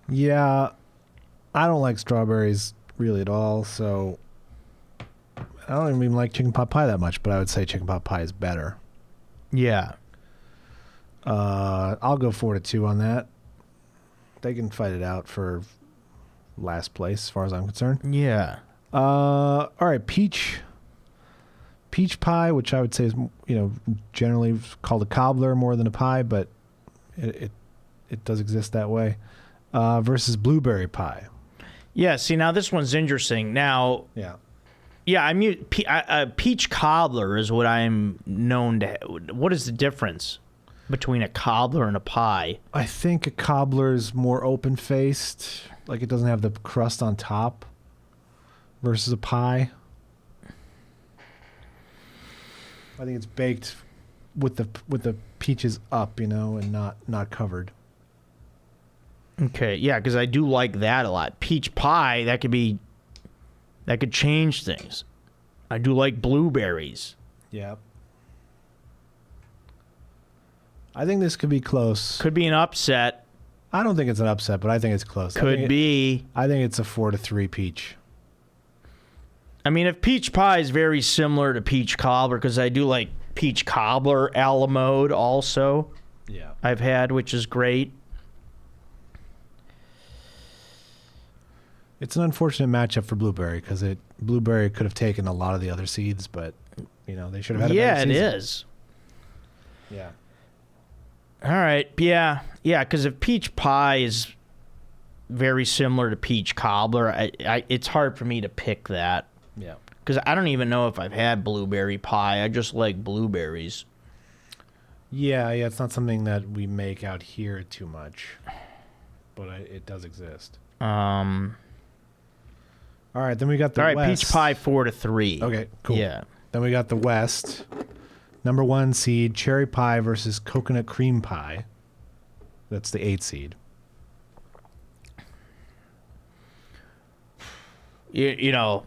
Yeah. I don't like strawberries really at all, so I don't even like chicken pot pie that much, but I would say chicken pot pie is better. Yeah. I'll go 4-2 on that. They can fight it out for last place, as far as I'm concerned. Yeah. All right, peach pie, which I would say is generally called a cobbler more than a pie, but it does exist that way. Versus blueberry pie. Yeah. See, now this one's interesting. Now. Yeah. Yeah, peach cobbler is what I'm known to. What is the difference between a cobbler and a pie? I think a cobbler's more open-faced, like it doesn't have the crust on top, versus a pie. I think it's baked with the peaches up, and not covered. Okay, yeah, because I do like that a lot. Peach pie, that could change things. I do like blueberries. Yeah. I think this could be close. Could be an upset. I don't think it's an upset, but I think it's close. Could be. I think it's a 4-3 peach. I mean, if peach pie is very similar to peach cobbler, because I do like peach cobbler a la mode also. Yeah. I've had, which is great. It's an unfortunate matchup for blueberry because blueberry could have taken a lot of the other seeds, but they should have had a better season. Yeah, it is. Yeah. All right. Yeah, because if peach pie is very similar to peach cobbler, it's hard for me to pick that. Yeah. Because I don't even know if I've had blueberry pie. I just like blueberries. Yeah, it's not something that we make out here too much, but it does exist. All right, then we got the West. West. Peach pie 4-3. Okay, cool. Yeah. Then we got the West. Number 1 seed, cherry pie versus coconut cream pie. That's the 8 seed. You know,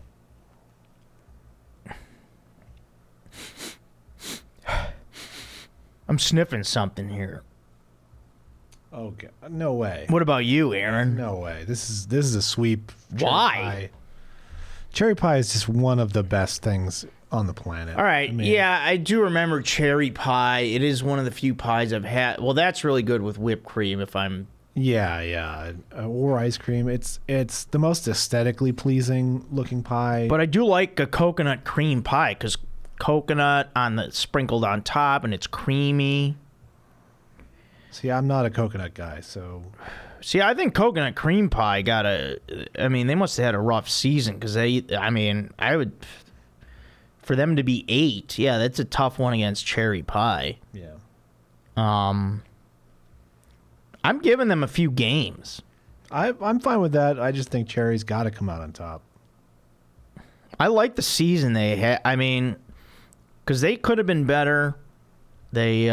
I'm sniffing something here. Okay, no way. What about you, Aaron? No way. This is a sweep. Why? Cherry pie is just one of the best things on the planet. All right. Yeah, I do remember cherry pie. It is one of the few pies I've had. Well, that's really good with whipped cream if I'm... Yeah. Or ice cream. It's the most aesthetically pleasing looking pie. But I do like a coconut cream pie because coconut sprinkled on top and it's creamy. See, I'm not a coconut guy, so... See, I think coconut cream pie they must have had a rough season because for them to be 8, yeah, that's a tough one against cherry pie. Yeah. I'm giving them a few games. I'm fine with that. I just think cherry's got to come out on top. I like the season they had. I mean, because they could have been better. They,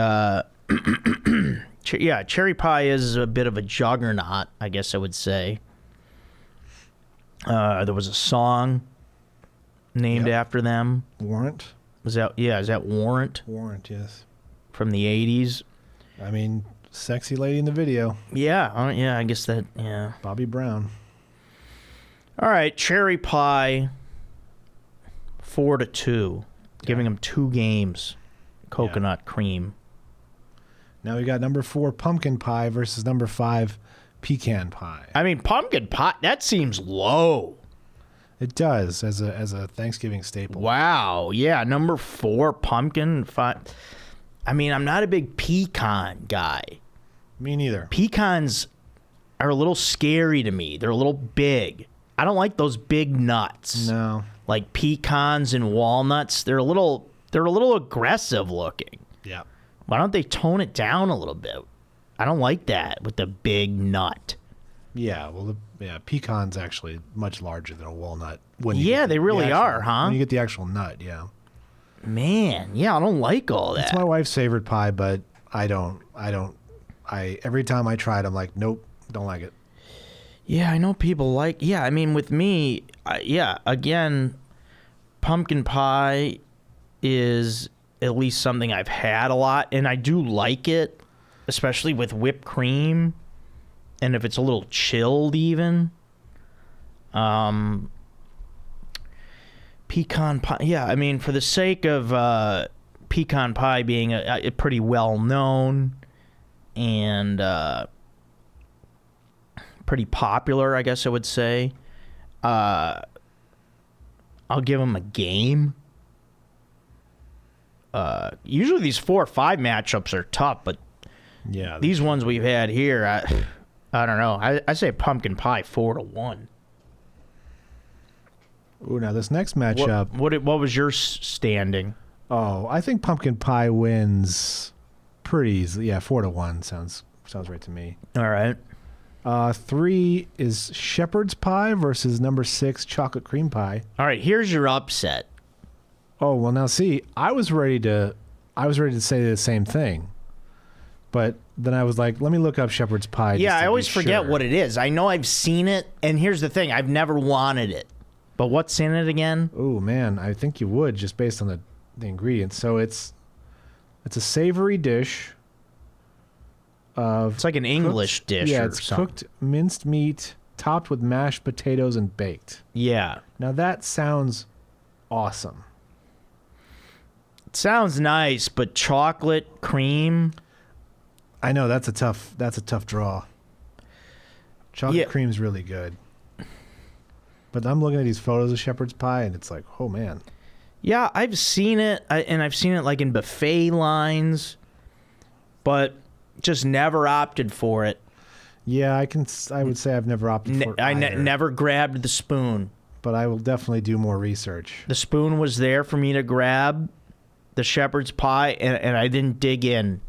cherry pie is a bit of a juggernaut, I guess I would say. There was a song named after them. Warrant? Is that Warrant? Warrant, yes. From the 80s. I mean, sexy lady in the video. Yeah, I guess that, yeah. Bobby Brown. All right, cherry pie, 4-2. Giving them 2 games. Coconut cream. Now we got number 4 pumpkin pie versus number 5 pecan pie. I mean, pumpkin pie, that seems low. It does as a Thanksgiving staple. Wow. Yeah, number 4 pumpkin 5. I mean, I'm not a big pecan guy. Me neither. Pecans are a little scary to me. They're a little big. I don't like those big nuts. No. Like pecans and walnuts, they're a little aggressive looking. Yeah. Why don't they tone it down a little bit? I don't like that with the big nut. Yeah, well, pecan's actually much larger than a walnut. They really are, huh? When you get the actual nut, yeah. Man, yeah, I don't like all that. It's my wife's favorite pie, but I don't. Every time I try it, I'm like, nope, don't like it. Yeah, I know people like. Yeah, I mean, with me, again, pumpkin pie is at least something I've had a lot, and I do like it, especially with whipped cream, and if it's a little chilled even. Pecan pie, yeah, I mean, for the sake of pecan pie being a pretty well-known and pretty popular, I guess I would say, I'll give them a game. Usually these 4 or 5 matchups are tough, but yeah, these ones we've had here, I don't know. I say pumpkin pie 4-1. Ooh, now this next matchup. What was your standing? Oh, I think pumpkin pie wins pretty easily. Yeah, 4-1 sounds right to me. All right. 3 is shepherd's pie versus number 6 chocolate cream pie. All right, here's your upset. Oh, well, now see, I was ready to say the same thing. But then I was like, let me look up shepherd's pie. Yeah, just to I always be forget sure. what it is. I know I've seen it, and here's the thing. I've never wanted it. But what's in it again? Oh, man, I think you would just based on the ingredients. So it's a savory dish of... It's like an English dish yeah, or it's something. cooked minced meat topped with mashed potatoes and baked. Yeah. Now that sounds awesome. It sounds nice, but chocolate cream... I know that's a tough draw. Chocolate Yeah. cream's really good. But I'm looking at these photos of shepherd's pie and it's like, oh man. Yeah, I've seen it, and I've seen it like in buffet lines, but just never opted for it. Yeah, I would say I've never opted for it either, Never grabbed the spoon. but I will definitely do more research. The spoon was there for me to grab the shepherd's pie, and I didn't dig in.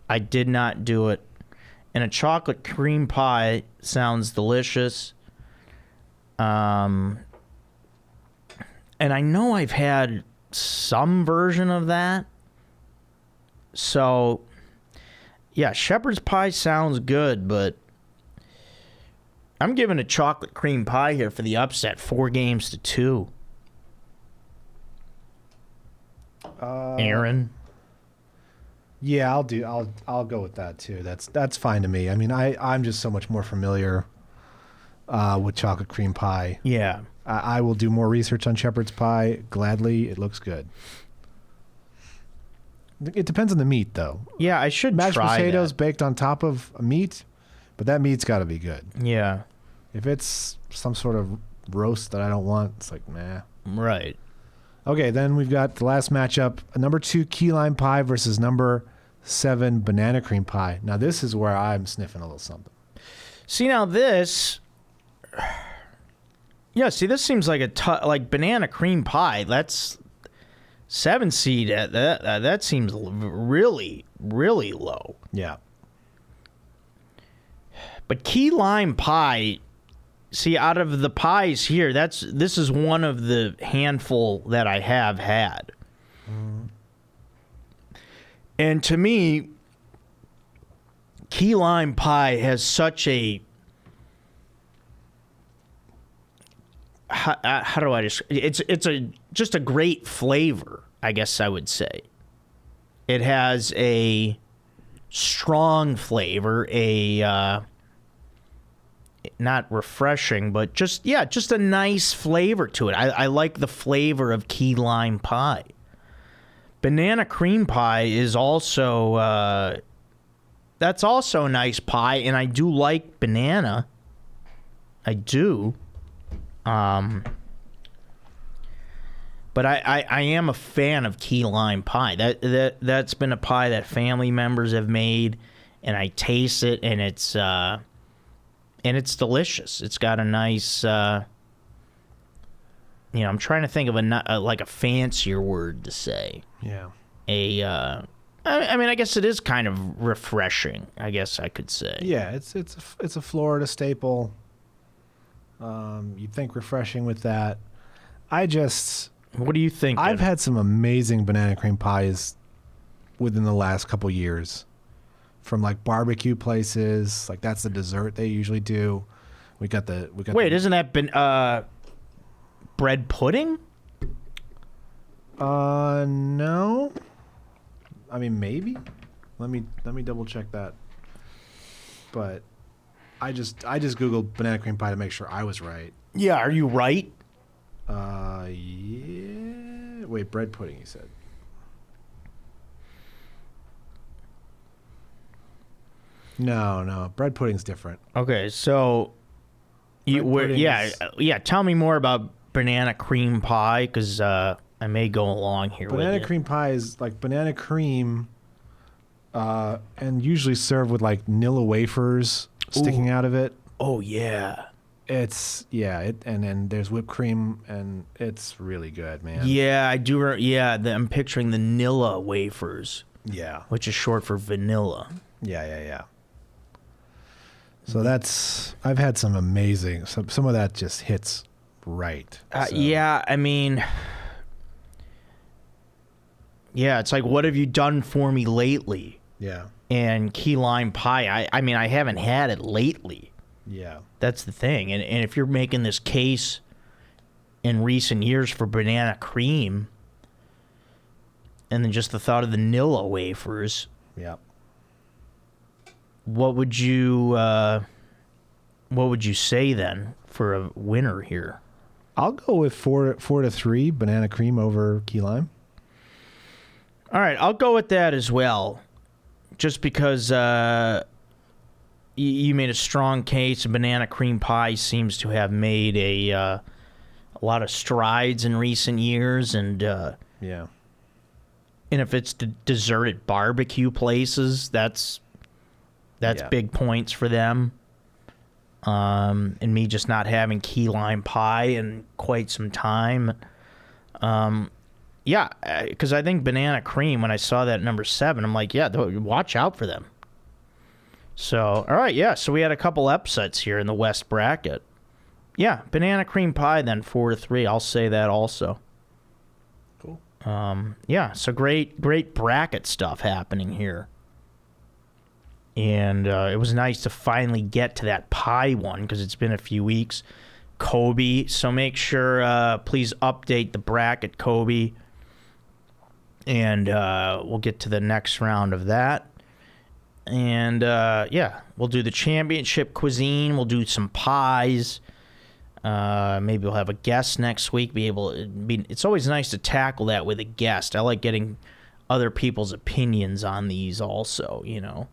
I did not do it. And a chocolate cream pie sounds delicious. And I know I've had some version of that. So, yeah, shepherd's pie sounds good, but I'm giving a chocolate cream pie here for the upset, 4-2. Aaron? Yeah, I'll go with that too. That's fine to me. I mean, I'm just so much more familiar with chocolate cream pie. Yeah. I will do more research on shepherd's pie gladly. It looks good. It depends on the meat, though. Yeah, I should Mashed try potatoes that. baked on top of a meat, but that meat's got to be good. Yeah. If it's some sort of roast that I don't want, it's like, nah. Right. Okay, then we've got the last matchup, number 2 key lime pie versus number 7 banana cream pie. Now, this is where I'm sniffing a little something. See, now this... Yeah, see, this seems like like banana cream pie. That's 7 seed. That seems really, really low. Yeah. But key lime pie, see, out of the pies here, this is one of the handful that I have had. And to me, key lime pie has such a... How do I describe it? It's just a great flavor, I guess I would say. It has a strong flavor, not refreshing, but just a nice flavor to it. I like the flavor of key lime pie. Banana cream pie is also that's also a nice pie, and I do like banana. I do. But I am a fan of key lime pie. That's been a pie that family members have made, and I taste it, and it's delicious. It's got a nice, I'm trying to think of like a fancier word to say. Yeah. I mean, I guess it is kind of refreshing, I guess I could say. Yeah, it's a Florida staple. You'd think refreshing with that. What do you think? I've had some amazing banana cream pies within the last couple years, from like barbecue places. Like that's the dessert they usually do. We got Wait, isn't that been bread pudding? No. I mean, maybe. Let me double check that. But I just googled banana cream pie to make sure I was right. Yeah, are you right? Yeah. Wait, bread pudding, you said. No. Bread pudding's different. Okay, so tell me more about banana cream pie, because I may go along here with Banana it. cream pie is like banana cream, and usually served with like Nilla wafers sticking out of it. Oh yeah. And then there's whipped cream, and it's really good, man. Yeah, I do. I'm picturing the Nilla wafers, Yeah. which is short for vanilla. Yeah. So I've had some amazing, some of that just hits right. So. Yeah, I mean, yeah, it's like, what have you done for me lately? Yeah. And key lime pie, I mean, I haven't had it lately. Yeah. That's the thing. And if you're making this case in recent years for banana cream, and then just the thought of the Nilla wafers, Yeah. what would you say then for a winner here? I'll go with 4-3 banana cream over key lime. All right, I'll go with that as well. Just because you made a strong case, banana cream pie seems to have made a lot of strides in recent years, and Yeah. and if it's the dessert at barbecue places, that's Yeah. big points for them. And me just not having key lime pie in quite some time. Yeah, because I think banana cream, when I saw that at number 7, I'm like, yeah, watch out for them. So, all right, yeah, so we had a couple upsets here in the West bracket. Yeah, banana cream pie then 4-3. I'll say that also. Cool. Yeah, so great bracket stuff happening here. And it was nice to finally get to that pie one because it's been a few weeks. Kobe, so make sure, please update the bracket, Kobe. And we'll get to the next round of that. And yeah, we'll do the championship cuisine. We'll do some pies. Maybe we'll have a guest next week. It's always nice to tackle that with a guest. I like getting other people's opinions on these also, you know.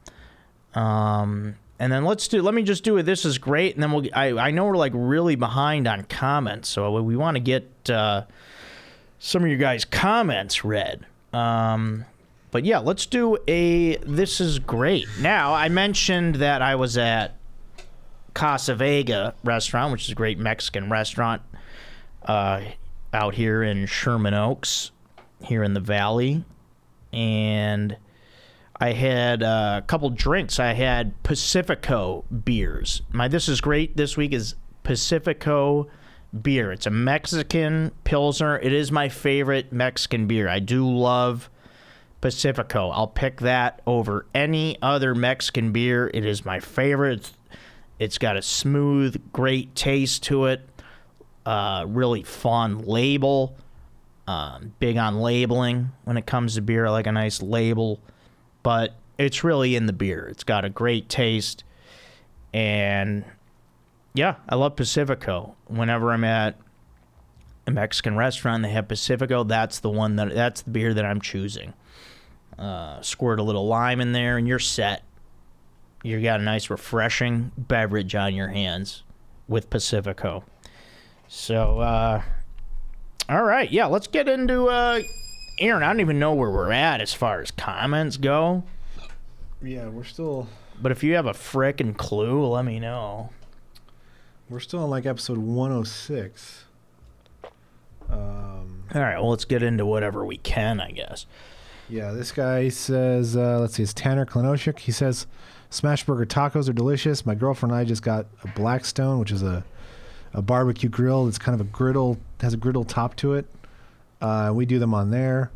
And then let me just do it. This is great. And then I know we're like really behind on comments. So we want to get some of you guys' comments read. But yeah, let's do this is great. Now, I mentioned that I was at Casa Vega restaurant, which is a great Mexican restaurant out here in Sherman Oaks, here in the Valley. And I had a couple drinks. I had Pacifico beers. My This Is Great this week is Pacifico beer. It's a Mexican Pilsner. It is my favorite Mexican beer. I do love Pacifico. I'll pick that over any other Mexican beer. It is my favorite. It's got a smooth, great taste to it. Really fun label. Big on labeling when it comes to beer. I like a nice label. But it's really in the beer. It's got a great taste. And yeah, I love Pacifico. Whenever I'm at a Mexican restaurant, they have Pacifico. That's the beer that I'm choosing. Squirt a little lime in there, and you're set. You got a nice, refreshing beverage on your hands with Pacifico. So, all right, yeah, let's get into Aaron. I don't even know where we're at as far as comments go. Yeah, we're still. But if you have a frickin' clue, let me know. We're still on like episode 106. All right, well, let's get into whatever we can, I guess. Yeah, this guy says, let's see, it's Tanner Klenoshik. He says, Smashburger tacos are delicious. My girlfriend and I just got a Blackstone, which is a barbecue grill. It's kind of has a griddle top to it. We do them on there.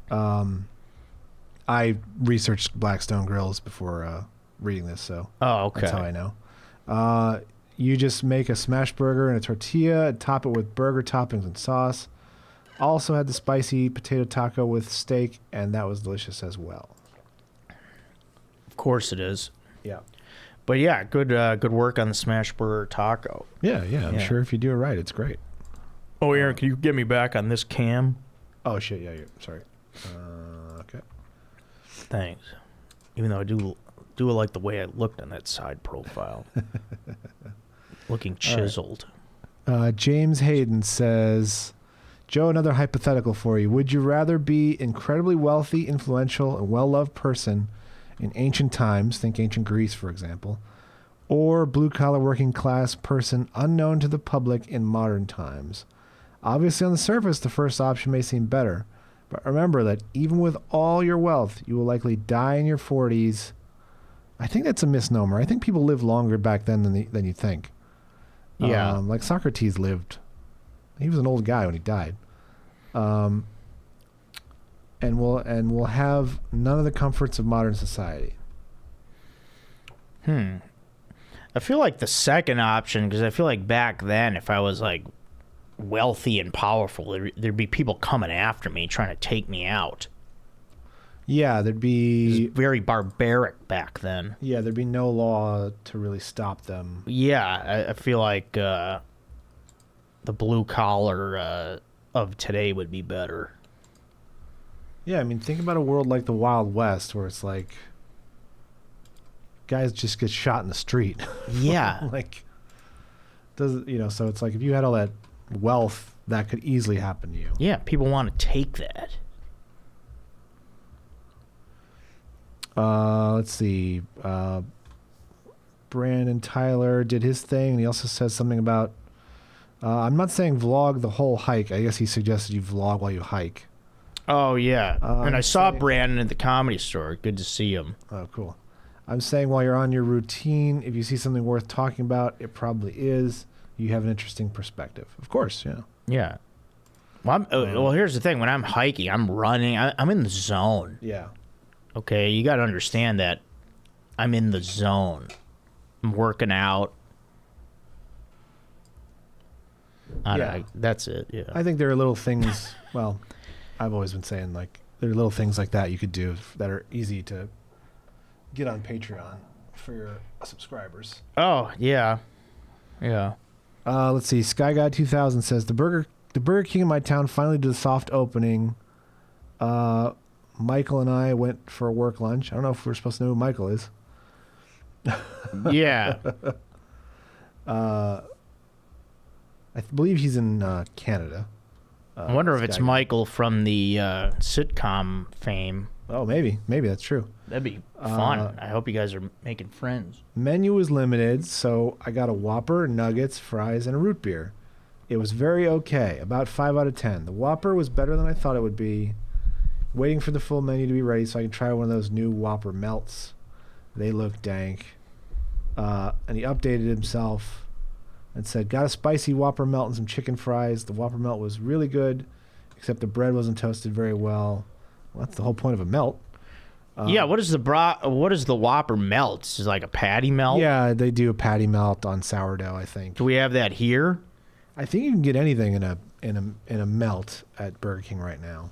I researched Blackstone grills before reading this, so okay. That's how I know. You just make a smash burger and a tortilla and top it with burger toppings and sauce. Also had the spicy potato taco with steak, and that was delicious as well. Of course it is. Yeah. But yeah, good work on the smash burger taco. Yeah. I'm sure if you do it right, it's great. Oh, Aaron, can you get me back on this cam? Oh, shit, yeah, sorry. Okay. Thanks. Even though I do like the way I looked on that side profile. Looking chiseled. Right. James Hayden says, Joe, another hypothetical for you. Would you rather be incredibly wealthy, influential, and well-loved person in ancient times, think ancient Greece, for example, or blue-collar working-class person unknown to the public in modern times? Obviously, on the surface, the first option may seem better, but remember that even with all your wealth, you will likely die in your 40s. I think that's a misnomer. I think people lived longer back then than you think. Yeah. Like Socrates lived. He was an old guy when he died. and we'll have none of the comforts of modern society. I feel like the second option, because I feel like back then, if I was like wealthy and powerful, there'd be people coming after me trying to take me out. Yeah, there'd It be was very barbaric back then. there'd be no law to really stop them. Yeah, I feel like the blue collar of today would be better. Yeah, I mean, think about a world like the Wild West where it's like guys just get shot in the street. Yeah. Like, so it's like if you had all that wealth, that could easily happen to you. Yeah, people want to take that. Let's see. Brandon Tyler did his thing, and he also says something about, I'm not saying vlog the whole hike. I guess he suggested you vlog while you hike. Oh, yeah. And I saw saying- Brandon at the Comedy Store. Good to see him. Oh, cool. I'm saying while you're on your routine, if you see something worth talking about, it probably is. You have an interesting perspective. Of course, yeah. Yeah. Well, well, here's the thing. When I'm hiking, I'm running. I'm in the zone. Yeah. Okay? You got to understand that I'm in the zone. I'm working out. That's it, yeah. I think there are little things, well, I've always been saying, like, there are little things like that you could do that are easy to get on Patreon for your subscribers. Oh, yeah. Yeah. Let's see. Sky Guy 2000 says the Burger King in my town finally did a soft opening. Michael and I went for a work lunch. I don't know if we're supposed to know who Michael is. Yeah. I believe he's in Canada. I wonder if it's Sky Guy. Michael from the sitcom fame. Oh, maybe that's true. That'd be fun. I hope you guys are making friends. Menu was limited, so I got a Whopper, nuggets, fries, and a root beer. It was very okay, about 5 out of 10. The Whopper was better than I thought it would be. Waiting for the full menu to be ready so I can try one of those new Whopper melts. They look dank. And he updated himself and said, got a spicy Whopper melt and some chicken fries. The Whopper melt was really good, except the bread wasn't toasted very well. Well, that's the whole point of a melt. Yeah, what is the Whopper melt? Is it like a patty melt? Yeah, they do a patty melt on sourdough, I think. Do we have that here? I think you can get anything in a melt at Burger King right now.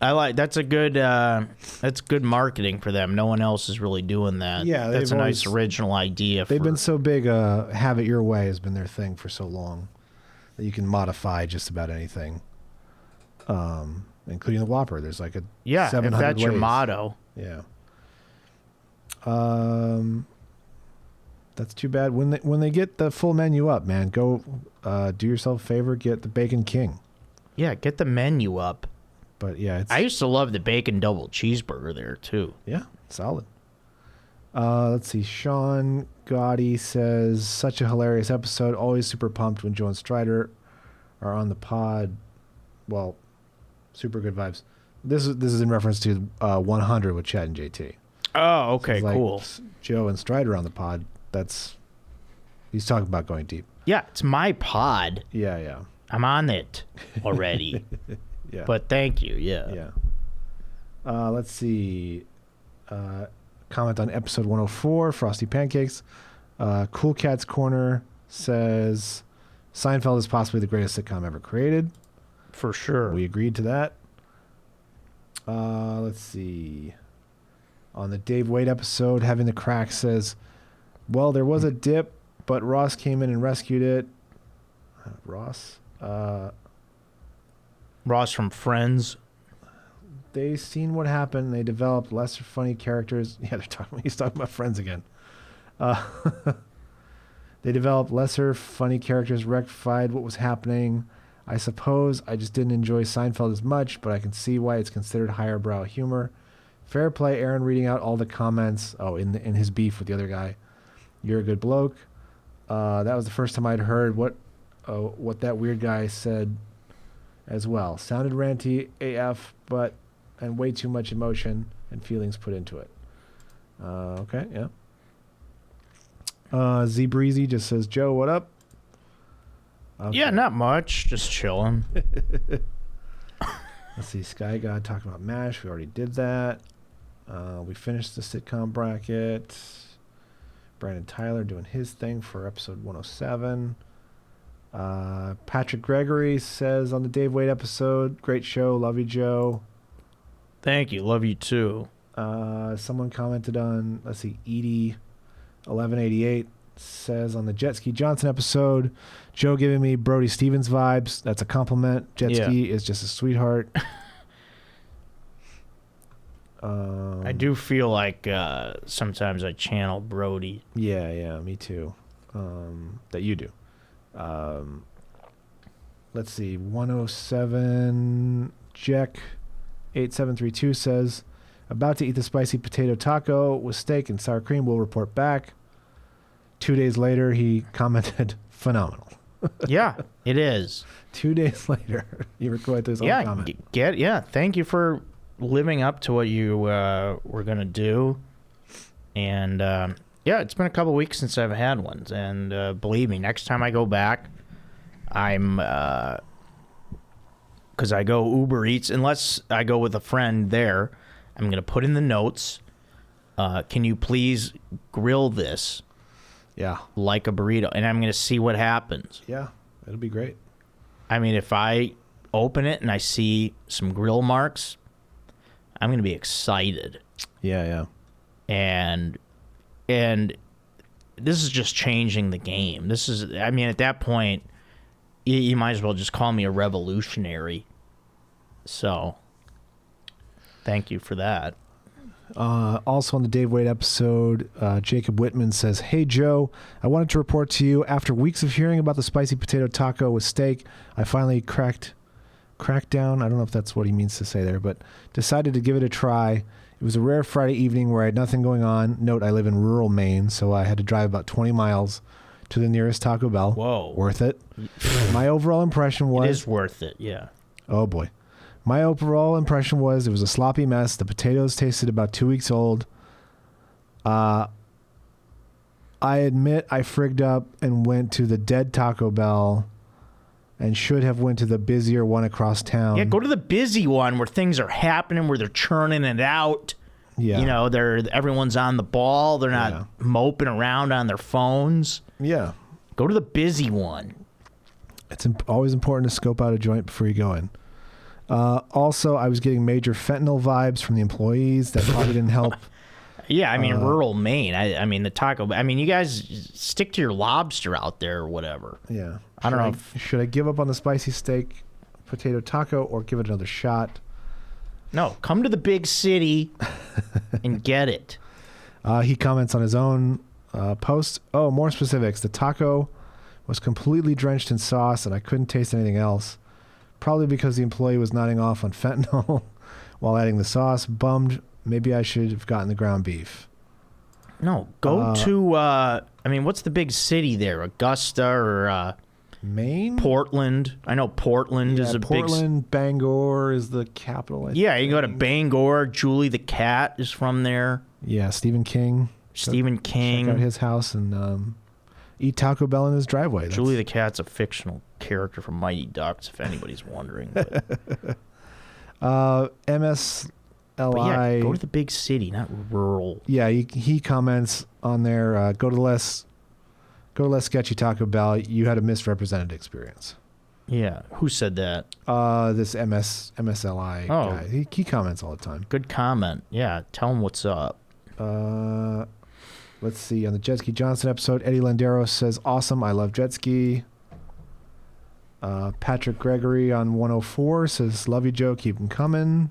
That's good marketing for them. No one else is really doing that. Yeah, that's a they've nice always- original idea. They've been so big, have it your way has been their thing for so long that you can modify just about anything, including the Whopper. There's like a if 700 that's your ways. motto. Yeah. That's too bad. When they get the full menu up, man, go do yourself a favor, get the Bacon King. Yeah, get the menu up. But yeah, I used to love the bacon double cheeseburger there too. yeah, solid. Let's see. Sean Gotti says, such a hilarious episode. Always super pumped when Joe and Strider are on the pod. Well, super good vibes. This is in reference to 100 with Chad and JT. Oh, okay, It's like cool. Joe and Strider on the pod. He's talking about going deep. Yeah, it's my pod. Yeah. I'm on it already. Yeah. But thank you. Yeah. Yeah. Let's see. Comment on episode 104, Frosty Pancakes. Cool Cat's Corner says Seinfeld is possibly the greatest sitcom ever created. For sure. We agreed to that. Let's see. On the Dave Wade episode, Having the Crack says, well, there was a dip, but Ross came in and rescued it. Ross? Ross from Friends. They seen what happened. They developed lesser funny characters. Yeah, he's talking about Friends again. They developed lesser funny characters, rectified what was happening. I suppose I just didn't enjoy Seinfeld as much, but I can see why it's considered higher brow humor. Fair play, Aaron reading out all the comments. Oh, in his beef with the other guy. You're a good bloke. That was the first time I'd heard what that weird guy said as well. Sounded ranty AF, and way too much emotion and feelings put into it. Okay, yeah. Z Breezy just says, Joe, what up? Okay. Yeah, not much. Just chilling. Let's see. Sky God talking about MASH. We already did that. We finished the sitcom bracket. Brandon Tyler doing his thing for episode 107. Patrick Gregory says on the Dave Wade episode, great show. Love you, Joe. Thank you. Love you too. Someone commented on, let's see, Edie 1188 says on the Jet Ski Johnson episode, Joe giving me Brody Stevens vibes. That's a compliment. Jet Ski is just a sweetheart. I do feel like sometimes I channel Brody. Yeah, me too. That you do. Let's see, 107 Jack 8732 says, about to eat the spicy potato taco with steak and sour cream. We'll report back. 2 days later, he commented, phenomenal. Yeah, it is. 2 days later, he recorded his own comment. Thank you for living up to what you were going to do. And, it's been a couple weeks since I've had one. And believe me, next time I go back, I'm... because I go Uber Eats, unless I go with a friend there, I'm going to put in the notes, can you please grill this like a burrito? And I'm going to see what happens. Yeah, it'll be great. I mean, if I open it and I see some grill marks, I'm going to be excited. Yeah. And this is just changing the game. This is, I mean, at that point, you might as well just call me a revolutionary. So, thank you for that. Also on the Dave Wade episode, Jacob Whitman says, hey, Joe, I wanted to report to you, after weeks of hearing about the spicy potato taco with steak, I finally cracked down. I don't know if that's what he means to say there, but decided to give it a try. It was a rare Friday evening where I had nothing going on. Note, I live in rural Maine, so I had to drive about 20 miles to the nearest Taco Bell. Whoa. Worth it. My overall impression was... It is worth it, yeah. Oh, boy. My overall impression was it was a sloppy mess. The potatoes tasted about 2 weeks old. I admit I frigged up and went to the dead Taco Bell and should have went to the busier one across town. Yeah, go to the busy one where things are happening, where they're churning it out. Yeah. You know, everyone's on the ball. They're not moping around on their phones. Yeah. Go to the busy one. It's always important to scope out a joint before you go in. Also, I was getting major fentanyl vibes from the employees. That probably didn't help. Yeah, I mean, rural Maine. I mean, the taco. I mean, you guys stick to your lobster out there or whatever. Yeah. I don't know. Should I give up on the spicy steak potato taco or give it another shot? No, come to the big city and get it. He comments on his own post. Oh, more specifics. The taco was completely drenched in sauce and I couldn't taste anything else. Probably because the employee was nodding off on fentanyl while adding the sauce. Bummed. Maybe I should have gotten the ground beef. No, go to, I mean, what's the big city there? Augusta or Maine? Portland. I know Portland is a Portland, Bangor is the capital. You can go to Bangor. Julie the cat is from there. Yeah, Stephen King. Stephen King. Check out his house and eat Taco Bell in his driveway. Julie the cat's a fictional character from Mighty Ducks, if anybody's wondering. MSLI. But yeah, go to the big city, not rural. Yeah, he comments on there. Go to less sketchy Taco Bell. You had a misrepresented experience. Yeah, who said that? This MSLI guy. He comments all the time. Good comment. Yeah, tell him what's up. Let's see. On the Jet Ski Johnson episode, Eddie Landeros says, awesome, I love jet ski. Patrick Gregory on 104 says, love you, Joe, keep them coming.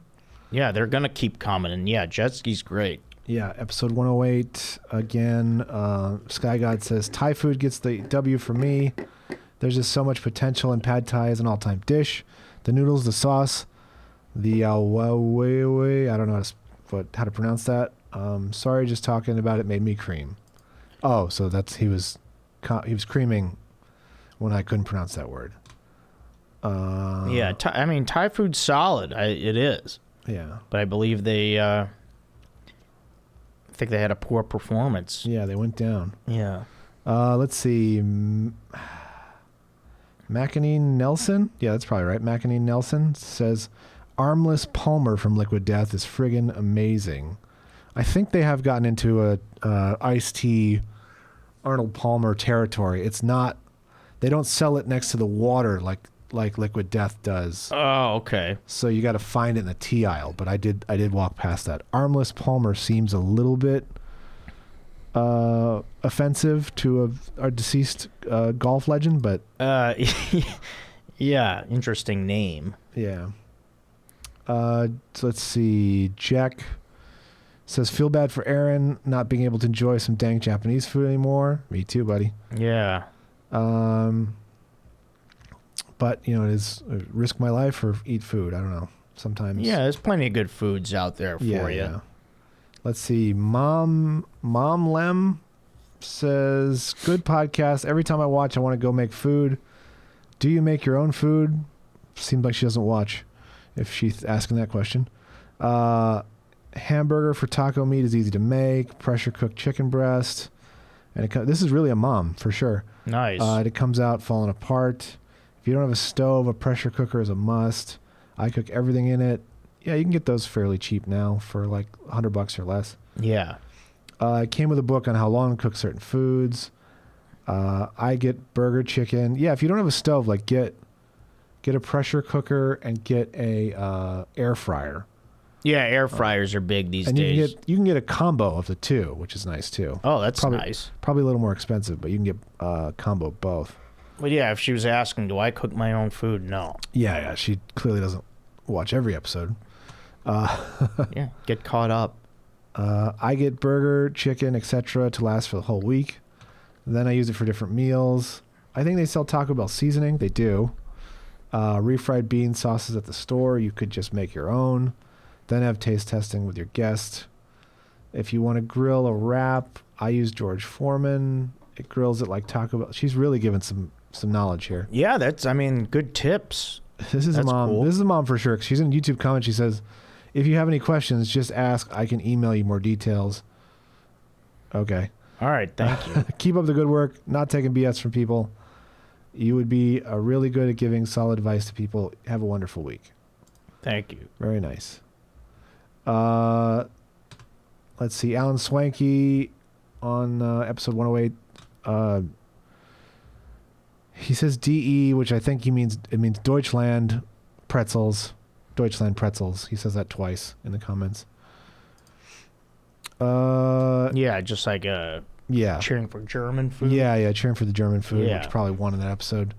Yeah, they're going to keep coming. And yeah, jet ski's great. Yeah, episode 108, again, Sky God says, Thai food gets the W for me. There's just so much potential, and pad Thai is an all-time dish. The noodles, the sauce, the awaway, I don't know how to pronounce that. Sorry, just talking about it made me cream. Oh, so he was creaming when I couldn't pronounce that word. Yeah, I mean, Thai food's solid. It is. Yeah. But I believe I think they had a poor performance. Yeah, they went down. Yeah. Let's see. McEnany Nelson? Yeah, that's probably right. McEnany Nelson says, Armless Palmer from Liquid Death is friggin' amazing. I think they have gotten into a iced tea Arnold Palmer territory. It's not. They don't sell it next to the water like Liquid Death does. Oh, okay. So you got to find it in the tea aisle. But I did walk past that. Armless Palmer seems a little bit offensive to our deceased golf legend, but yeah, interesting name. yeah. So let's see. Jack says, feel bad for Aaron not being able to enjoy some dang Japanese food anymore. Me too, buddy. Yeah. But, you know, it is risk my life or eat food. I don't know. Sometimes. Yeah, there's plenty of good foods out there for you. Yeah. Let's see. Mom Lem says, good podcast. Every time I watch, I want to go make food. Do you make your own food? Seems like she doesn't watch if she's asking that question. Hamburger for taco meat is easy to make. Pressure cooked chicken breast. And this is really a mom for sure. Nice. It comes out falling apart. If you don't have a stove, a pressure cooker is a must. I cook everything in it. Yeah, you can get those fairly cheap now for like $100 or less. Yeah. It came with a book on how long to cook certain foods. I get burger chicken. Yeah, if you don't have a stove, like get a pressure cooker and get a air fryer. Yeah, air fryers are big these days. You can get a combo of the two, which is nice too. Oh, that's nice. Probably a little more expensive, but you can get a combo of both. But yeah, if she was asking, do I cook my own food? No. Yeah, she clearly doesn't watch every episode. Yeah, get caught up. I get burger, chicken, etc. to last for the whole week. Then I use it for different meals. I think they sell Taco Bell seasoning. They do. Refried bean sauces at the store. You could just make your own. Then have taste testing with your guest. If you want to grill a wrap, I use George Foreman. It grills it like Taco Bell. She's really given some knowledge here. Yeah, good tips. This is That's a mom. cool. This is a mom for sure. She's in a YouTube comment. She says, if you have any questions, just ask. I can email you more details. Okay. All right, thank you. Keep up the good work. Not taking BS from people. You would be really good at giving solid advice to people. Have a wonderful week. Thank you. Very nice. Let's see. Alan Swanky on episode 108. He says DE, which I think means Deutschland pretzels. Deutschland pretzels. He says that twice in the comments. Yeah, just like cheering for German food. Yeah, cheering for the German food, Yeah. which probably won in that episode.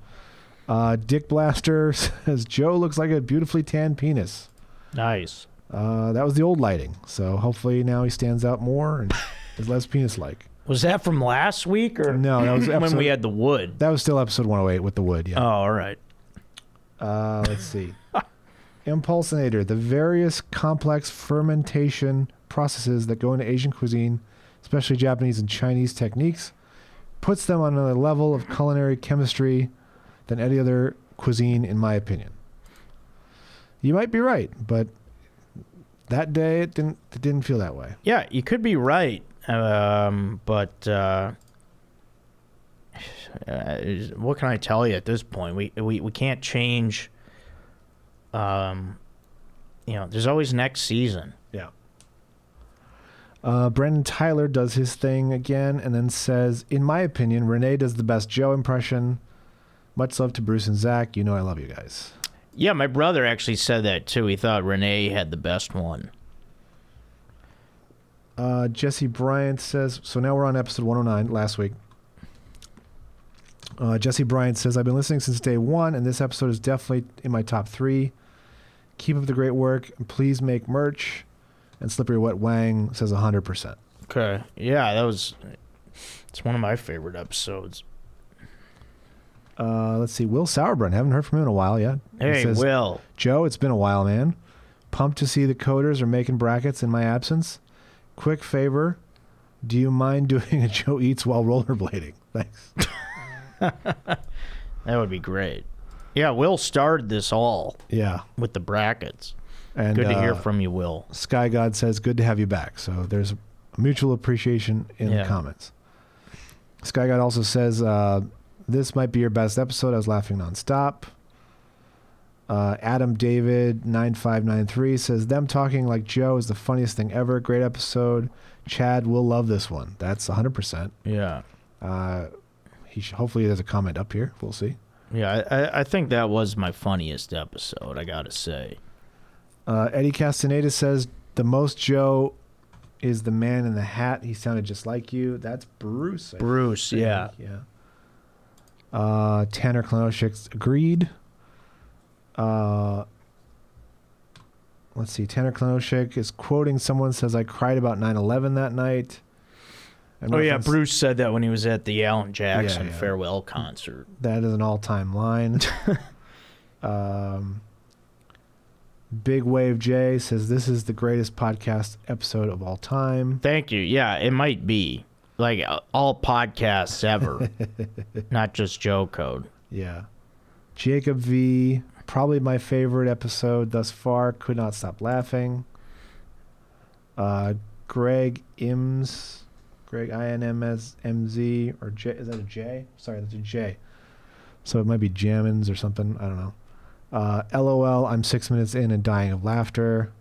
Dick Blaster says Joe looks like a beautifully tanned penis. Nice. That was the old lighting, so hopefully now he stands out more and is less penis-like. Was that from last week or No, that was when we had the wood? That was still episode 108 with the wood. Yeah. Oh, all right. Let's see. Impulsinator, the various complex fermentation processes that go into Asian cuisine, especially Japanese and Chinese techniques, puts them on another level of culinary chemistry than any other cuisine, in my opinion. You might be right, but that day it didn't feel that way. Yeah, you could be right, but what can I tell you at this point? We can't change. There's always next season. Yeah. Brandon Tyler does his thing again and then says, in my opinion, Renee does the best Joe impression. Much love to Bruce and Zach. You know I love you guys. Yeah, my brother actually said that too. He thought Renee had the best one. Jesse Bryant says, so now we're on episode 109, last week. Jesse Bryant says, I've been listening since day one, and this episode is definitely in my top 3. Keep up the great work, and please make merch. And Slippery Wet Wang says 100%. Okay. Yeah, it's one of my favorite episodes. Let's see. Will Sauerbrunn. Haven't heard from him in a while yet. Hey, he says, Will. Joe, it's been a while, man. Pumped to see the coders are making brackets in my absence. Quick favor. Do you mind doing a Joe Eats while rollerblading? Thanks. That would be great. Yeah, Will started this all. Yeah. With the brackets. And good to hear from you, Will. Sky God says, good to have you back. So there's a mutual appreciation in the comments. Sky God also says, this might be your best episode. I was laughing nonstop. Adam David 9593 says, them talking like Joe is the funniest thing ever. Great episode. Chad will love this one. That's 100%. Yeah. Hopefully there's a comment up here. We'll see. Yeah, I think that was my funniest episode, I gotta say. Eddie Castaneda says, the most Joe is the man in the hat. He sounded just like you. That's Bruce. Bruce, yeah. Yeah. Tanner Klonoshik agreed. Let's see. Tanner Klonoshik is quoting someone, says, I cried about 9/11 that night. Oh, yeah, Bruce said that when he was at the Alan Jackson farewell concert. That is an all-time line. Big Wave J says, this is the greatest podcast episode of all time. Thank you. Yeah, it might be. Like, all podcasts ever. Not just Joe Code. Yeah. Jacob V, probably my favorite episode thus far. Could not stop laughing. Greg Ims, Greg INMSMZ, or J, is that a J? Sorry, that's a J. So it might be Jammins or something. I don't know. LOL, I'm 6 minutes in and dying of laughter.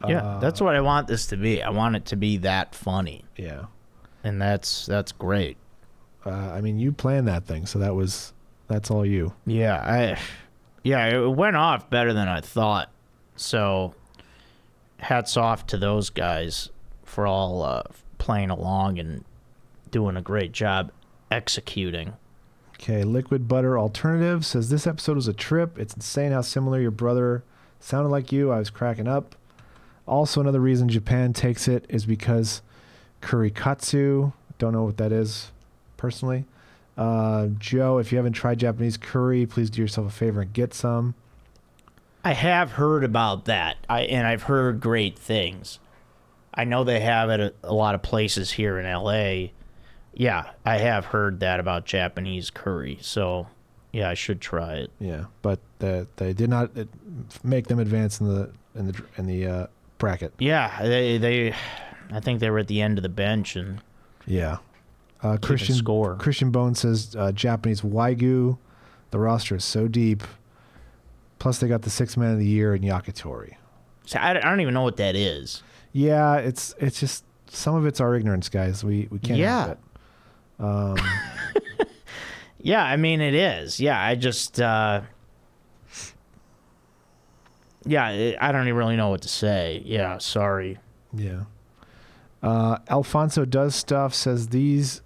Yeah, that's what I want this to be. I want it to be that funny. Yeah. And that's great. I mean, you planned that thing, so that's all you. Yeah, it went off better than I thought. So hats off to those guys for all playing along and doing a great job executing. Okay, Liquid Butter Alternative says, this episode was a trip. It's insane how similar your brother sounded like you. I was cracking up. Also, another reason Japan takes it is because currykatsu. Don't know what that is personally. Joe, if you haven't tried Japanese curry, please do yourself a favor and get some. I have heard about that, and I've heard great things. I know they have it at a lot of places here in L.A. Yeah, I have heard that about Japanese curry, so yeah, I should try it. Yeah, but they did not make them advance in the bracket. Yeah, they I think they were at the end of the bench and yeah. Christian Bone says Japanese Wagyu. The roster is so deep. Plus, they got the 6th man of the year in Yakitori. So I don't even know what that is. Yeah, it's just some of it's our ignorance, guys. We can't help it. Yeah, I mean it is. Yeah, I just I don't even really know what to say. Yeah, sorry. Yeah. Alfonso Does Stuff says these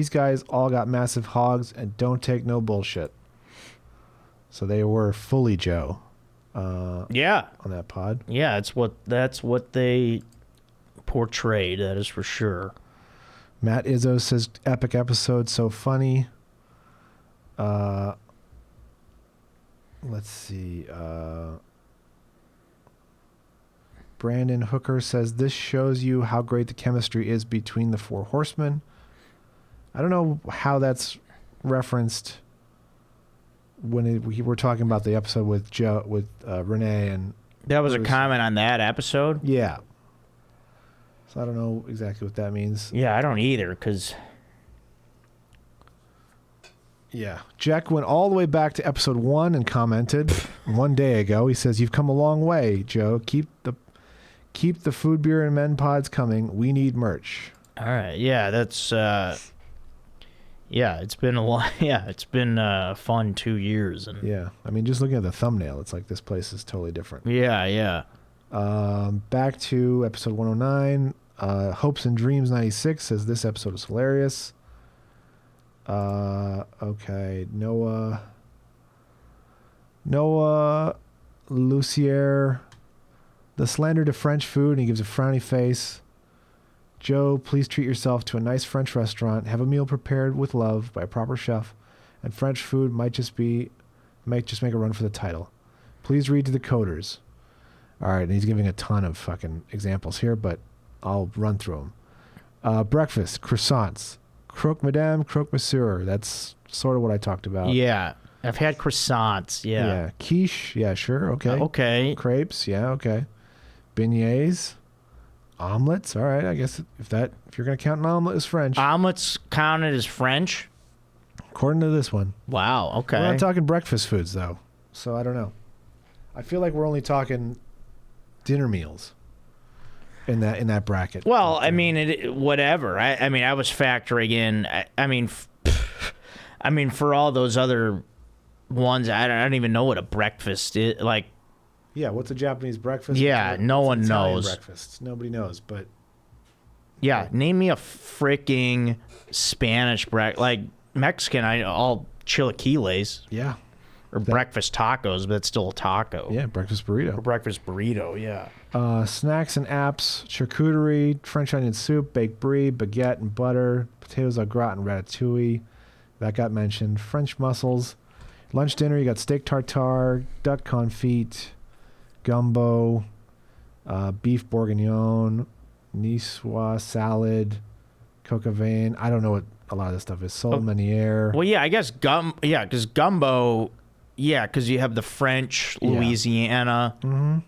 guys all got massive hogs and don't take no bullshit. So they were fully Joe. Yeah. On that pod. Yeah, that's what they portrayed. That is for sure. Matt Izzo says epic episode, so funny. Let's see. Brandon Hooker says this shows you how great the chemistry is between the 4 horsemen. I don't know how that's referenced when we were talking about the episode with Joe, with Renee and. That was Bruce. A comment on that episode? Yeah. So I don't know exactly what that means. Yeah, I don't either, because. Yeah. Jack went all the way back to episode 1 and commented one day ago. He says, you've come a long way, Joe. Keep the food, beer, and men pods coming. We need merch. All right. Yeah, that's yeah, it's been a lot. Yeah, it's been fun 2 years. And yeah, I mean, just looking at the thumbnail, it's like this place is totally different. Yeah, yeah. Back to episode 109. Hopes and Dreams 96 says this episode is hilarious. Okay, Noah Lucier, the slander to French food, and he gives a frowny face. Joe, please treat yourself to a nice French restaurant. Have a meal prepared with love by a proper chef, and French food might just make a run for the title. Please read to the coders. All right, and he's giving a ton of fucking examples here, but I'll run through them. Breakfast, croissants, croque madame, croque monsieur. That's sort of what I talked about. Yeah, I've had croissants. Yeah. Yeah, quiche. Yeah, sure. Okay. Okay. Crepes. Yeah. Okay. Beignets. Omelets. All right. I guess if you're gonna count an omelet as French. Omelets counted as French. according to this one. Wow. Okay. We're not talking breakfast foods though, so I don't know. I feel like we're only talking dinner meals in that bracket. Well, I mean, whatever. I mean, I was factoring in. I mean, for all those other ones, I don't even know what a breakfast is. Like, yeah, what's a Japanese breakfast? Yeah, no what's one an Italian knows. Breakfast. Nobody knows, but yeah, name me a freaking Spanish breakfast. Like Mexican, all chilaquiles. Yeah. Or breakfast tacos, but it's still a taco. Yeah, breakfast burrito. Or breakfast burrito, yeah. Snacks and apps, charcuterie, French onion soup, baked brie, baguette and butter, potatoes au gratin, ratatouille. That got mentioned. French mussels. Lunch, dinner, you got steak tartare, duck confit, gumbo, beef bourguignon, niçoise salad, coq au vin. I don't know what a lot of this stuff is. Sole meunière. Well, yeah, I guess because gumbo, yeah, because you have the French, Louisiana. Mm-hmm.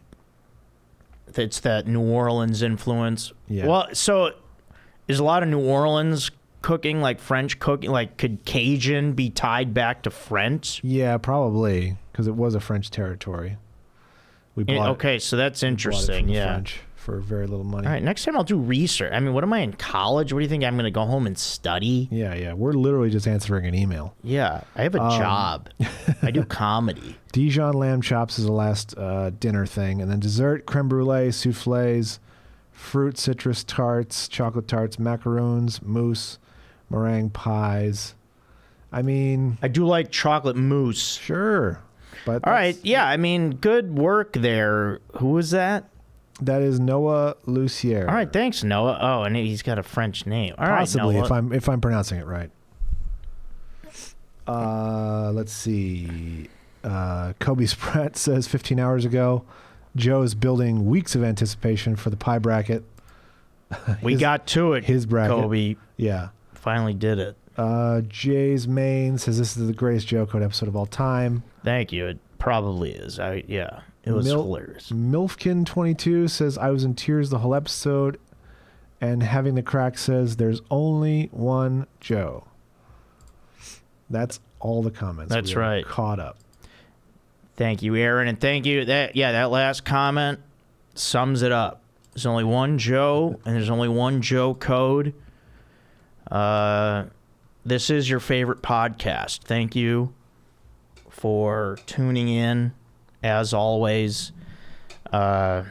It's that New Orleans influence. Yeah. Well, so is a lot of New Orleans cooking like French cooking? Like, could Cajun be tied back to French? Yeah, probably, because it was a French territory. We bought okay, so that's it interesting. from the Yeah. French for very little money. All right, next time I'll do research. I mean, what am I in college? What do you think? I'm going to go home and study? Yeah. We're literally just answering an email. Yeah, I have a job. I do comedy. Dijon lamb chops is the last dinner thing. And then dessert, creme brulee, souffles, fruit, citrus tarts, chocolate tarts, macaroons, mousse, meringue pies. I mean... I do like chocolate mousse. Sure. But all right, yeah, I mean, good work there. Who was that? That is Noah Lucier. All right, thanks, Noah. Oh, and he's got a French name. All Possibly, right, Noah. if I'm pronouncing it right. Let's see. Kobe Spratt says 15 hours ago, Joe is building weeks of anticipation for the pie bracket. We got to it. His bracket. Kobe. Yeah. Finally did it. Jay's Main says this is the greatest Joe Code episode of all time. Thank you. It probably is. It was hilarious. Milfkin22 says I was in tears the whole episode, and Having the Crack says there's only one Joe. That's all the comments. That's we are right. Caught up. Thank you, Aaron, and thank you. That last comment sums it up. There's only one Joe, and there's only one Joe Code. This is your favorite podcast. Thank you for tuning in. As always, we're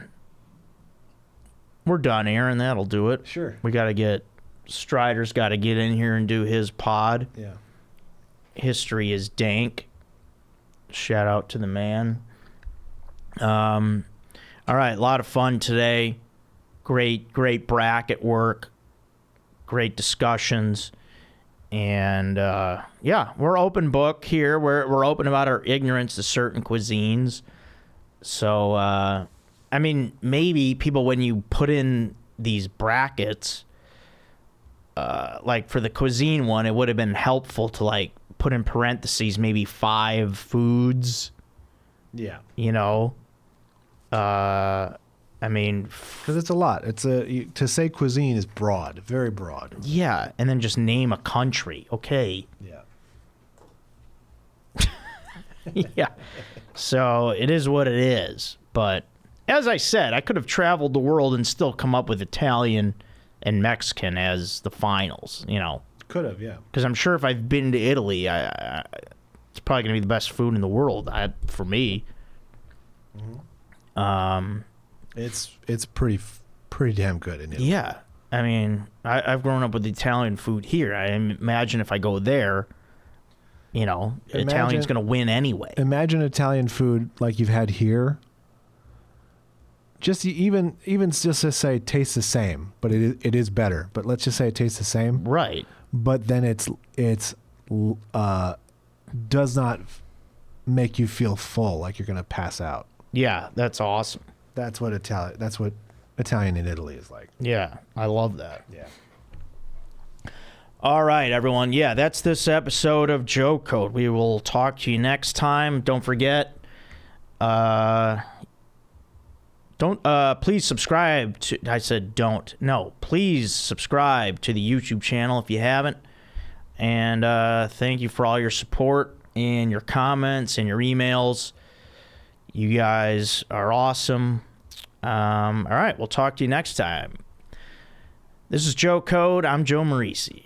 done, Aaron. That'll do it. Sure. We got to get Strider's got to get in here and do his pod. Yeah. History is dank. Shout out to the man. All right, a lot of fun today. Great bracket work. Great discussions. And we're open book here. We're open about our ignorance to certain cuisines. So I mean, maybe people, when you put in these brackets, like for the cuisine one, it would have been helpful to like put in parentheses maybe 5 foods. Yeah. You know, I mean, because it's a lot. To say cuisine is broad, very broad. Yeah, and then just name a country. Okay. Yeah. Yeah. So it is what it is. But as I said, I could have traveled the world and still come up with Italian and Mexican as the finals. You know. Could have, yeah. Because I'm sure if I've been to Italy, it's probably going to be the best food in the world for me. Mm-hmm. It's pretty damn good in Italy. Yeah. I mean, I've grown up with Italian food here. I imagine if I go there, you know, Italian's going to win anyway. Imagine Italian food like you've had here. Just even just to say it tastes the same, but it is better. But let's just say it tastes the same. Right. But then it's does not make you feel full, like you're going to pass out. Yeah, that's awesome. That's what Italian in Italy is like. Yeah, I love that. Yeah. All right, everyone. Yeah, that's this episode of Joe Code. We will talk to you next time. Don't forget, please subscribe to, I said don't. No, please subscribe to the YouTube channel if you haven't. And thank you for all your support and your comments and your emails. You guys are awesome. All right, we'll talk to you next time. This is Joe Code. I'm Joe Marrese.